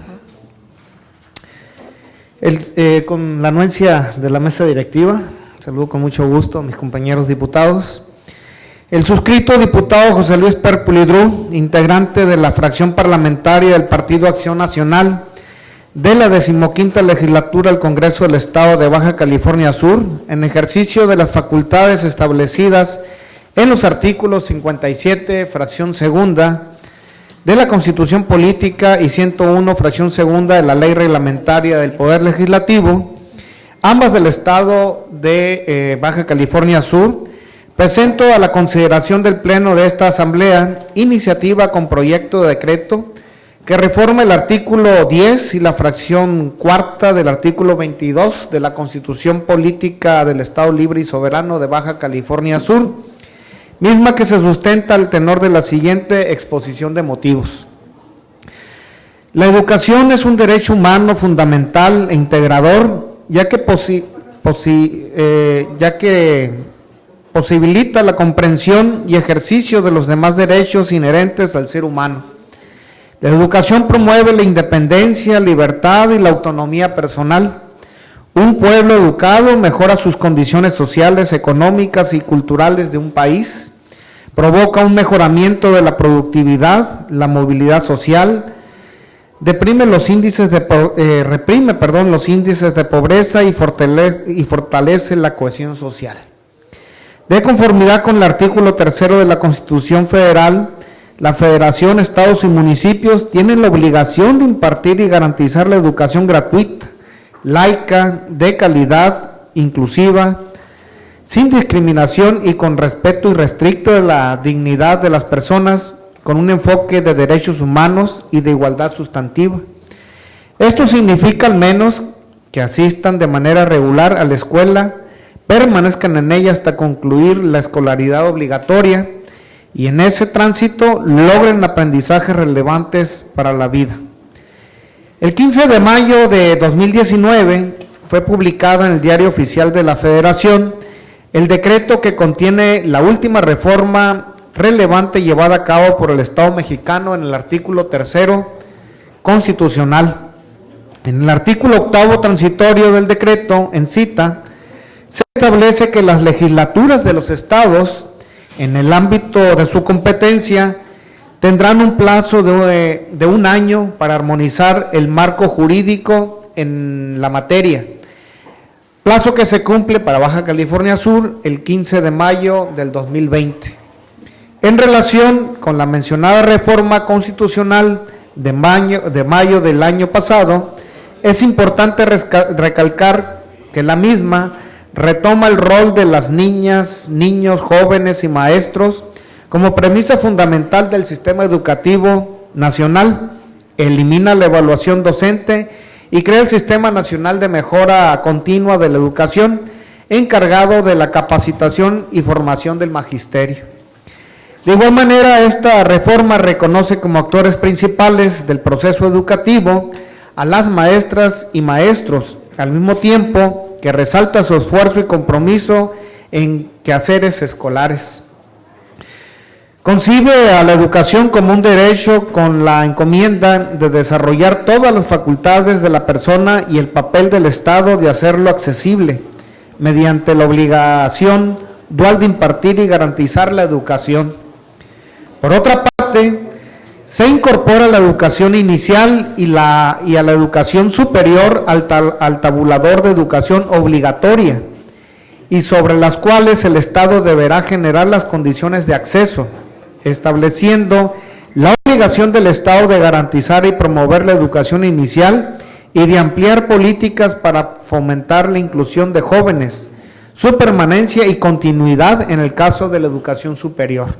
Con la anuencia de la mesa directiva, saludo con mucho gusto a mis compañeros diputados. El suscrito diputado José Luis Perpulidrú, integrante de la fracción parlamentaria del Partido Acción Nacional de la 15ª legislatura del Congreso del Estado de Baja California Sur, en ejercicio de las facultades establecidas en los artículos 57, fracción segunda, de la Constitución Política y 101, fracción segunda de la Ley Reglamentaria del Poder Legislativo, ambas del Estado de Baja California Sur, presento a la consideración del Pleno de esta Asamblea iniciativa con proyecto de decreto que reforma el artículo 10 y la fracción cuarta del artículo 22 de la Constitución Política del Estado Libre y Soberano de Baja California Sur, misma que se sustenta al tenor de la siguiente exposición de motivos. La educación es un derecho humano fundamental e integrador, ya que posibilita la comprensión y ejercicio de los demás derechos inherentes al ser humano. La educación promueve la independencia, libertad y la autonomía personal. Un pueblo educado mejora sus condiciones sociales, económicas y culturales de un país, provoca un mejoramiento de la productividad, la movilidad social, reprime los índices de pobreza y fortalece la cohesión social. De conformidad con el artículo 3 de la Constitución Federal, la Federación, Estados y Municipios tienen la obligación de impartir y garantizar la educación gratuita, laica, de calidad, inclusiva, sin discriminación y con respeto irrestricto de la dignidad de las personas, con un enfoque de derechos humanos y de igualdad sustantiva. Esto significa al menos que asistan de manera regular a la escuela, permanezcan en ella hasta concluir la escolaridad obligatoria y en ese tránsito logren aprendizajes relevantes para la vida. El 15 de mayo de 2019 fue publicado en el Diario Oficial de la Federación el decreto que contiene la última reforma relevante llevada a cabo por el Estado mexicano en el artículo 3 constitucional. En el artículo 8 transitorio del decreto, en cita, se establece que las legislaturas de los estados, en el ámbito de su competencia, tendrán un plazo de 1 año para armonizar el marco jurídico en la materia, plazo que se cumple para Baja California Sur el 15 de mayo del 2020. En relación con la mencionada reforma constitucional de mayo del año pasado, es importante recalcar que la misma retoma el rol de las niñas, niños, jóvenes y maestros como premisa fundamental del sistema educativo nacional, elimina la evaluación docente y crea el Sistema Nacional de Mejora Continua de la Educación, encargado de la capacitación y formación del magisterio. De igual manera, esta reforma reconoce como actores principales del proceso educativo a las maestras y maestros, al mismo tiempo que resalta su esfuerzo y compromiso en quehaceres escolares. Concibe a la educación como un derecho con la encomienda de desarrollar todas las facultades de la persona y el papel del Estado de hacerlo accesible, mediante la obligación dual de impartir y garantizar la educación. Por otra parte, se incorpora la educación inicial y a la educación superior al tabulador de educación obligatoria, y sobre las cuales el Estado deberá generar las condiciones de acceso, estableciendo la obligación del Estado de garantizar y promover la educación inicial y de ampliar políticas para fomentar la inclusión de jóvenes, su permanencia y continuidad en el caso de la educación superior.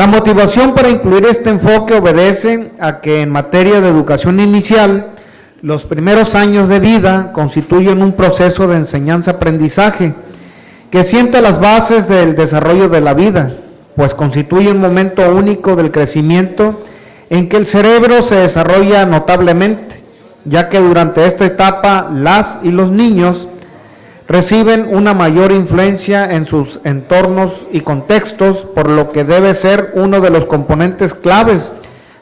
La motivación para incluir este enfoque obedece a que en materia de educación inicial, los primeros años de vida constituyen un proceso de enseñanza-aprendizaje que sienta las bases del desarrollo de la vida, pues constituye un momento único del crecimiento en que el cerebro se desarrolla notablemente, ya que durante esta etapa las y los niños reciben una mayor influencia en sus entornos y contextos, por lo que debe ser uno de los componentes claves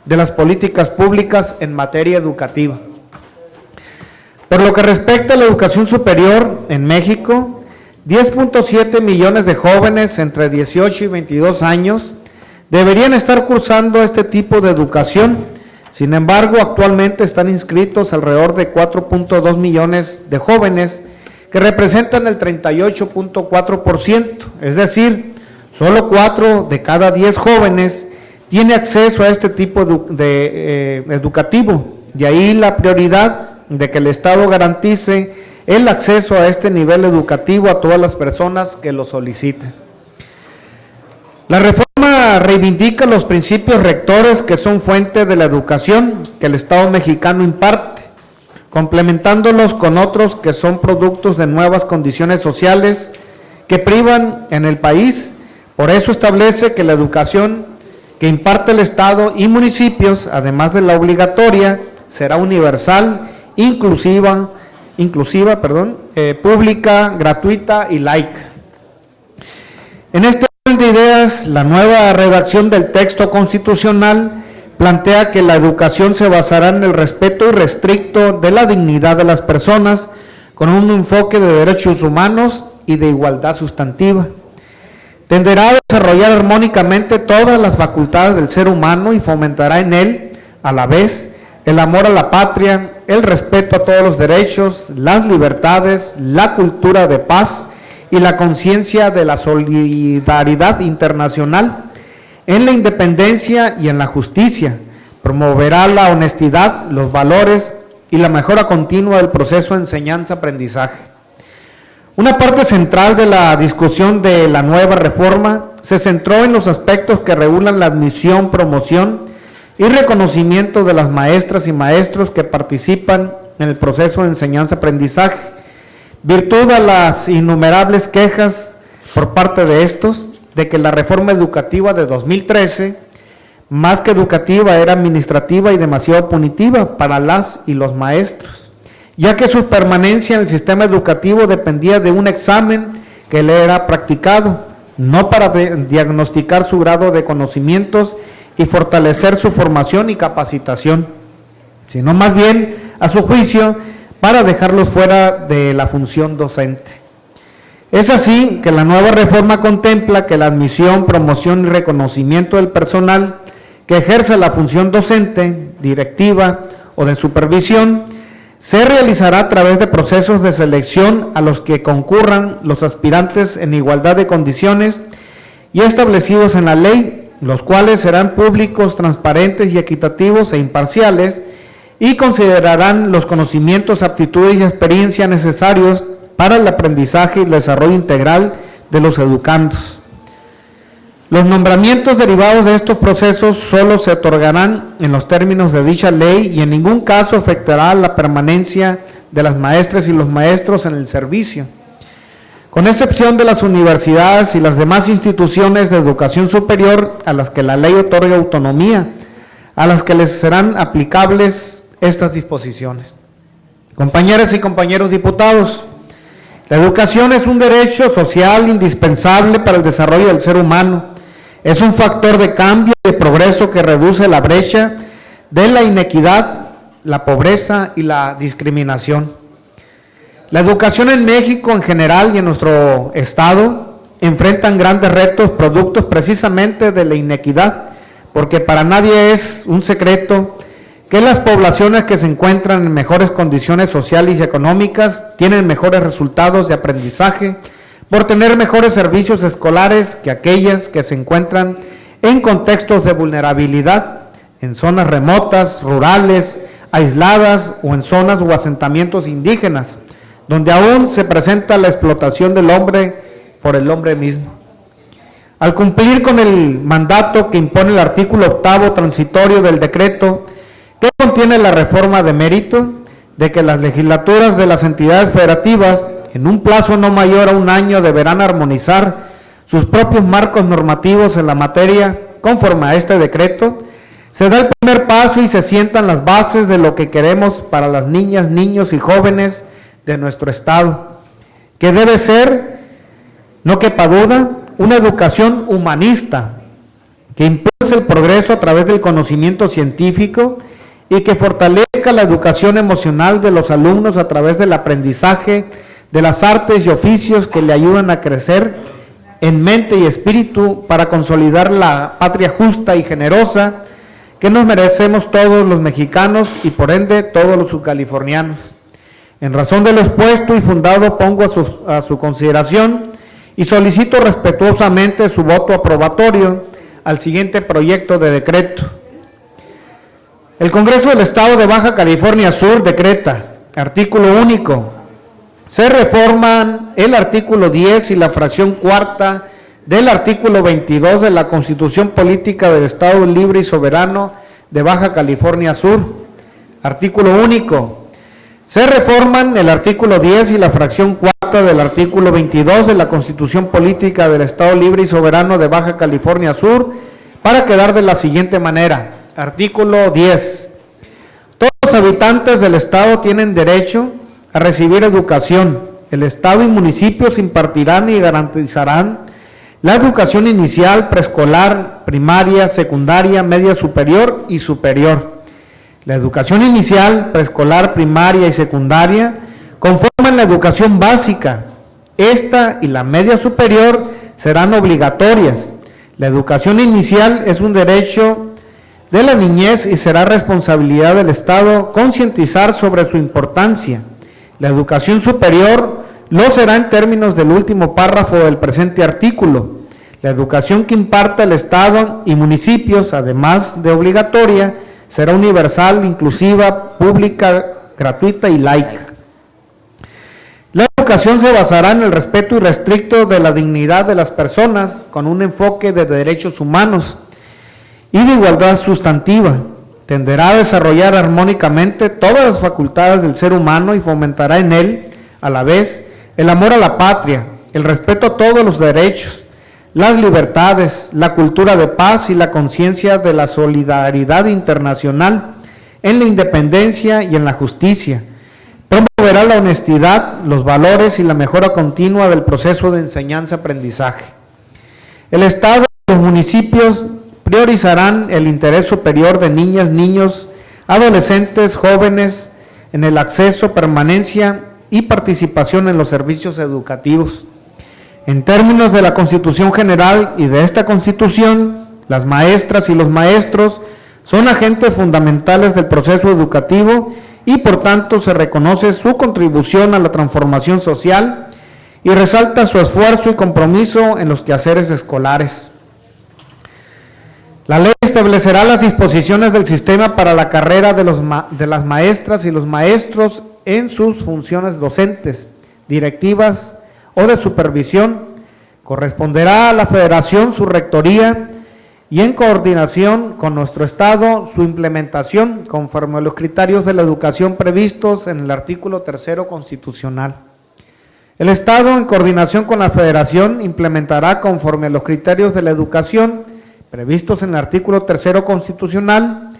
de las políticas públicas en materia educativa. Por lo que respecta a la educación superior en México, 10.7 millones de jóvenes entre 18 y 22 años deberían estar cursando este tipo de educación. Sin embargo, actualmente están inscritos alrededor de 4.2 millones de jóvenes que representan el 38.4%, es decir, solo 4 de cada 10 jóvenes tiene acceso a este tipo de educativo. De ahí la prioridad de que el Estado garantice el acceso a este nivel educativo a todas las personas que lo soliciten. La reforma reivindica los principios rectores que son fuente de la educación que el Estado mexicano imparte, complementándolos con otros que son productos de nuevas condiciones sociales que privan en el país. Por eso establece que la educación que imparte el Estado y municipios, además de la obligatoria, será universal, inclusiva, pública, gratuita y laica. En este orden de ideas, la nueva redacción del texto constitucional plantea que la educación se basará en el respeto irrestricto de la dignidad de las personas, con un enfoque de derechos humanos y de igualdad sustantiva. Tenderá a desarrollar armónicamente todas las facultades del ser humano y fomentará en él, a la vez, el amor a la patria, el respeto a todos los derechos, las libertades, la cultura de paz y la conciencia de la solidaridad internacional, en la independencia y en la justicia. Promoverá la honestidad, los valores y la mejora continua del proceso de enseñanza-aprendizaje. Una parte central de la discusión de la nueva reforma se centró en los aspectos que regulan la admisión, promoción y reconocimiento de las maestras y maestros que participan en el proceso de enseñanza-aprendizaje, virtud a las innumerables quejas por parte de estos de que la reforma educativa de 2013, más que educativa, era administrativa y demasiado punitiva para las y los maestros, ya que su permanencia en el sistema educativo dependía de un examen que le era practicado, no para diagnosticar su grado de conocimientos y fortalecer su formación y capacitación, sino más bien, a su juicio, para dejarlos fuera de la función docente. Es así que la nueva reforma contempla que la admisión, promoción y reconocimiento del personal que ejerce la función docente, directiva o de supervisión se realizará a través de procesos de selección a los que concurran los aspirantes en igualdad de condiciones y establecidos en la ley, los cuales serán públicos, transparentes y equitativos e imparciales, y considerarán los conocimientos, aptitudes y experiencia necesarios para el aprendizaje y el desarrollo integral de los educandos. Los nombramientos derivados de estos procesos solo se otorgarán en los términos de dicha ley y en ningún caso afectará la permanencia de las maestras y los maestros en el servicio, con excepción de las universidades y las demás instituciones de educación superior a las que la ley otorga autonomía, a las que les serán aplicables estas disposiciones. Compañeras y compañeros diputados, la educación es un derecho social indispensable para el desarrollo del ser humano. Es un factor de cambio y de progreso que reduce la brecha de la inequidad, la pobreza y la discriminación. La educación en México en general y en nuestro estado enfrentan grandes retos productos precisamente de la inequidad, porque para nadie es un secreto que las poblaciones que se encuentran en mejores condiciones sociales y económicas tienen mejores resultados de aprendizaje por tener mejores servicios escolares que aquellas que se encuentran en contextos de vulnerabilidad, en zonas remotas, rurales, aisladas o en zonas o asentamientos indígenas, donde aún se presenta la explotación del hombre por el hombre mismo. Al cumplir con el mandato que impone el artículo 8º transitorio del decreto, que contiene la reforma de mérito, de que las legislaturas de las entidades federativas, en un plazo no mayor a un año, deberán armonizar sus propios marcos normativos en la materia conforme a este decreto, se da el primer paso y se sientan las bases de lo que queremos para las niñas, niños y jóvenes de nuestro Estado, que debe ser, no quepa duda, una educación humanista, que impulse el progreso a través del conocimiento científico y que fortalezca la educación emocional de los alumnos a través del aprendizaje de las artes y oficios que le ayudan a crecer en mente y espíritu para consolidar la patria justa y generosa que nos merecemos todos los mexicanos y por ende todos los subcalifornianos. En razón de lo expuesto y fundado pongo a su consideración y solicito respetuosamente su voto aprobatorio al siguiente proyecto de decreto. El Congreso del Estado de Baja California Sur decreta, artículo único, se reforman el artículo 10 y la fracción cuarta del artículo 22 de la Constitución Política del Estado Libre y Soberano de Baja California Sur. Artículo único. Se reforman el artículo 10 y la fracción cuarta del artículo 22 de la Constitución Política del Estado Libre y Soberano de Baja California Sur para quedar de la siguiente manera. Artículo 10. Todos los habitantes del Estado tienen derecho a recibir educación. El Estado y municipios impartirán y garantizarán la educación inicial, preescolar, primaria, secundaria, media superior y superior. La educación inicial, preescolar, primaria y secundaria conforman la educación básica. Esta y la media superior serán obligatorias. La educación inicial es un derecho de la niñez y será responsabilidad del Estado concientizar sobre su importancia. La educación superior lo será en términos del último párrafo del presente artículo. La educación que imparta el Estado y municipios, además de obligatoria, será universal, inclusiva, pública, gratuita y laica. La educación se basará en el respeto irrestricto de la dignidad de las personas, con un enfoque de derechos humanos y de igualdad sustantiva. Tenderá a desarrollar armónicamente todas las facultades del ser humano y fomentará en él, a la vez, el amor a la patria, el respeto a todos los derechos, las libertades, la cultura de paz y la conciencia de la solidaridad internacional en la independencia y en la justicia. Promoverá la honestidad, los valores y la mejora continua del proceso de enseñanza-aprendizaje. El Estado y los municipios priorizarán el interés superior de niñas, niños, adolescentes, jóvenes en el acceso, permanencia y participación en los servicios educativos. En términos de la Constitución General y de esta Constitución, las maestras y los maestros son agentes fundamentales del proceso educativo y por tanto se reconoce su contribución a la transformación social y resalta su esfuerzo y compromiso en los quehaceres escolares. La ley establecerá las disposiciones del sistema para la carrera de las maestras y los maestros en sus funciones docentes, directivas o de supervisión. Corresponderá a la Federación su rectoría y en coordinación con nuestro Estado su implementación conforme a los criterios de la educación previstos en el artículo 3º constitucional. El Estado, en coordinación con la Federación, implementará conforme a los criterios de la educación previstos en el artículo 3º constitucional,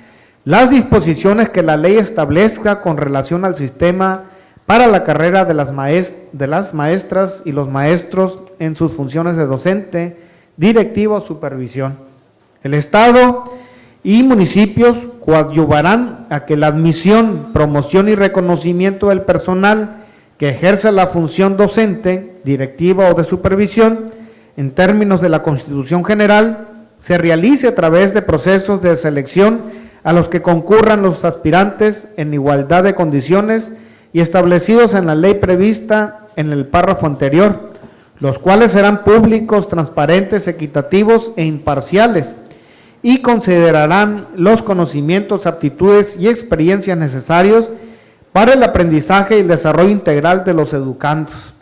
las disposiciones que la ley establezca con relación al sistema para la carrera de las maestras y los maestros en sus funciones de docente, directiva o supervisión. El Estado y municipios coadyuvarán a que la admisión, promoción y reconocimiento del personal que ejerce la función docente, directiva o de supervisión, en términos de la Constitución General, se realice a través de procesos de selección a los que concurran los aspirantes en igualdad de condiciones y establecidos en la ley prevista en el párrafo anterior, los cuales serán públicos, transparentes, equitativos e imparciales y considerarán los conocimientos, aptitudes y experiencias necesarios para el aprendizaje y el desarrollo integral de los educandos.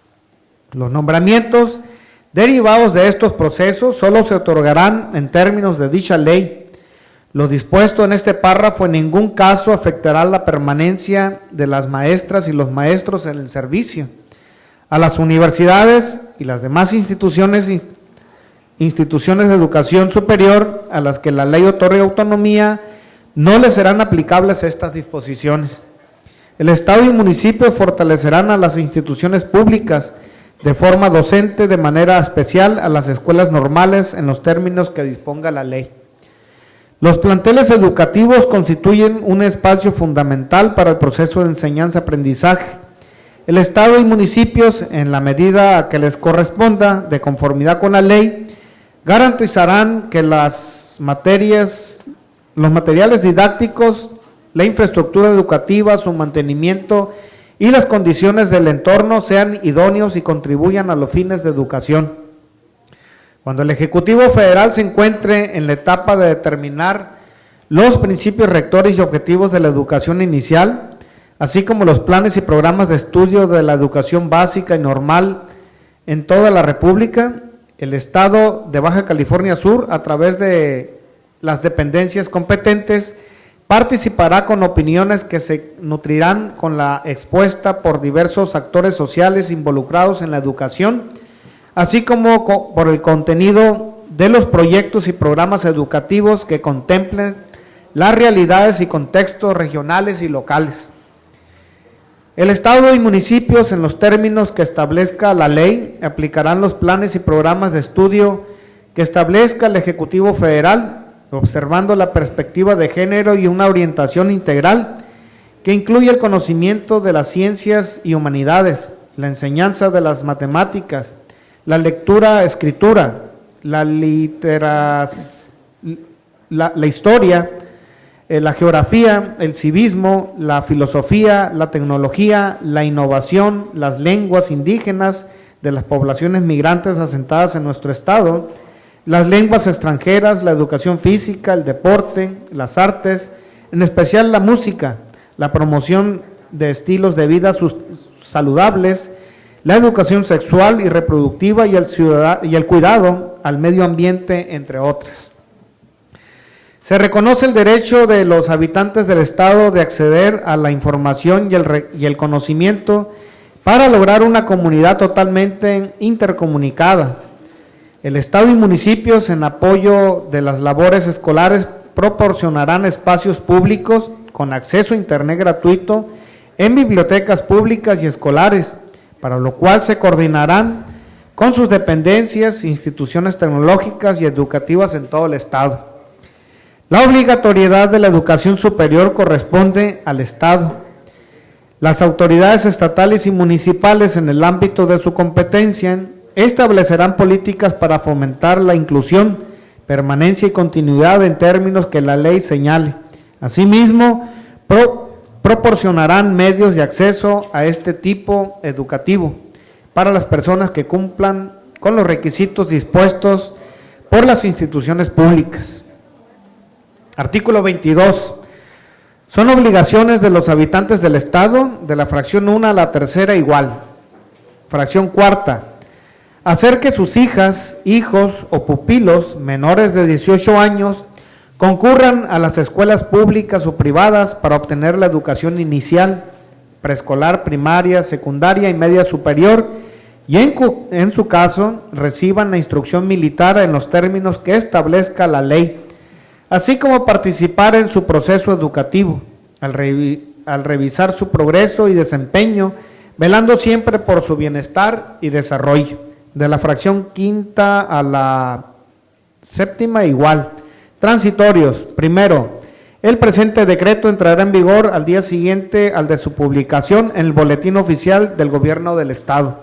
Los nombramientos Derivados de estos procesos, solo se otorgarán en términos de dicha ley. Lo dispuesto en este párrafo en ningún caso afectará la permanencia de las maestras y los maestros en el servicio. A las universidades y las demás instituciones de educación superior a las que la ley otorga autonomía, no les serán aplicables estas disposiciones. El Estado y municipios fortalecerán a las instituciones públicas de forma docente, de manera especial a las escuelas normales en los términos que disponga la ley. Los planteles educativos constituyen un espacio fundamental para el proceso de enseñanza-aprendizaje. El Estado y municipios, en la medida que les corresponda, de conformidad con la ley, garantizarán que los materiales didácticos, la infraestructura educativa, su mantenimiento y las condiciones del entorno sean idóneos y contribuyan a los fines de educación. Cuando el Ejecutivo Federal se encuentre en la etapa de determinar los principios rectores y objetivos de la educación inicial, así como los planes y programas de estudio de la educación básica y normal en toda la República, el Estado de Baja California Sur, a través de las dependencias competentes, participará con opiniones que se nutrirán con la expuesta por diversos actores sociales involucrados en la educación, así como por el contenido de los proyectos y programas educativos que contemplen las realidades y contextos regionales y locales. El Estado y municipios, en los términos que establezca la ley, aplicarán los planes y programas de estudio que establezca el Ejecutivo Federal, observando la perspectiva de género y una orientación integral que incluye el conocimiento de las ciencias y humanidades, la enseñanza de las matemáticas, la lectura, escritura, la historia, la geografía, el civismo, la filosofía, la tecnología, la innovación, las lenguas indígenas de las poblaciones migrantes asentadas en nuestro estado, las lenguas extranjeras, la educación física, el deporte, las artes, en especial la música, la promoción de estilos de vida saludables, la educación sexual y reproductiva y el cuidado al medio ambiente, entre otras. Se reconoce el derecho de los habitantes del Estado de acceder a la información y el conocimiento para lograr una comunidad totalmente intercomunicada. El Estado y municipios, en apoyo de las labores escolares, proporcionarán espacios públicos con acceso a Internet gratuito en bibliotecas públicas y escolares, para lo cual se coordinarán con sus dependencias, instituciones tecnológicas y educativas en todo el Estado. La obligatoriedad de la educación superior corresponde al Estado. Las autoridades estatales y municipales, en el ámbito de su competencia, establecerán políticas para fomentar la inclusión, permanencia y continuidad en términos que la ley señale. Asimismo, proporcionarán medios de acceso a este tipo educativo para las personas que cumplan con los requisitos dispuestos por las instituciones públicas. Artículo 22. Son obligaciones de los habitantes del Estado, de la fracción 1 a la tercera igual. Fracción cuarta. Hacer que sus hijas, hijos o pupilos menores de 18 años concurran a las escuelas públicas o privadas para obtener la educación inicial, preescolar, primaria, secundaria y media superior, y en su caso reciban la instrucción militar en los términos que establezca la ley, así como participar en su proceso educativo, al revisar su progreso y desempeño, velando siempre por su bienestar y desarrollo. De la fracción quinta a la séptima igual. Transitorios. Primero, el presente decreto entrará en vigor al día siguiente al de su publicación en el Boletín Oficial del Gobierno del Estado.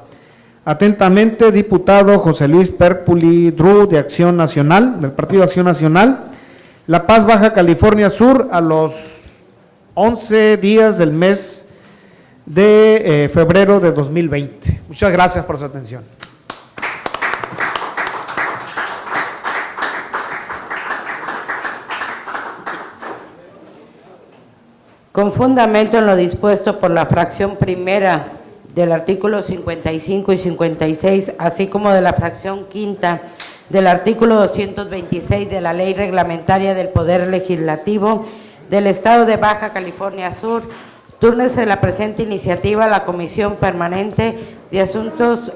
Atentamente, diputado José Luis Pérpuli Dru, de Acción Nacional, del Partido Acción Nacional, La Paz, Baja California Sur, a los 11 días del mes de febrero de 2020. Muchas gracias por su atención. Con fundamento en lo dispuesto por la fracción primera del artículo 55 y 56, así como de la fracción quinta del artículo 226 de la Ley Reglamentaria del Poder Legislativo del Estado de Baja California Sur, túrnese la presente iniciativa a la Comisión Permanente de Asuntos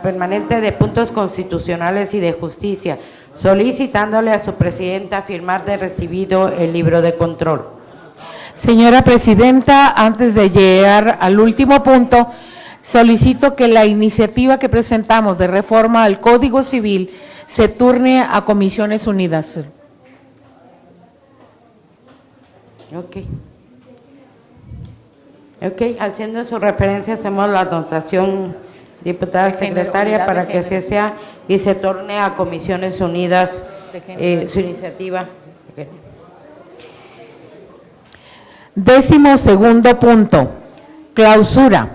Permanente de Puntos Constitucionales y de Justicia, solicitándole a su presidenta firmar de recibido el libro de control. Señora Presidenta, antes de llegar al último punto, solicito que la iniciativa que presentamos de reforma al Código Civil se turne a Comisiones Unidas. Ok, haciendo su referencia, hacemos la anotación, diputada secretaria, para que así sea y se torne a Comisiones Unidas su iniciativa. Okay. 12º punto, clausura.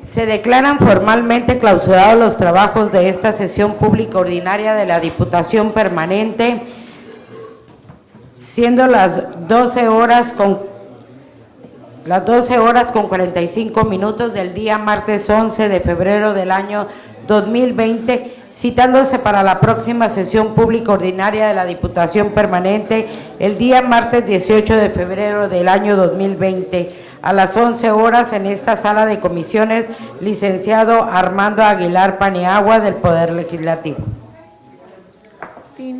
Se declaran formalmente clausurados los trabajos de esta sesión pública ordinaria de la Diputación Permanente, siendo las 12 horas con 45 minutos del día martes 11 de febrero del año 2020, citándose para la próxima sesión pública ordinaria de la Diputación Permanente el día martes 18 de febrero del año 2020 a las 11 horas en esta sala de comisiones, licenciado Armando Aguilar Paniagua del Poder Legislativo. Fin.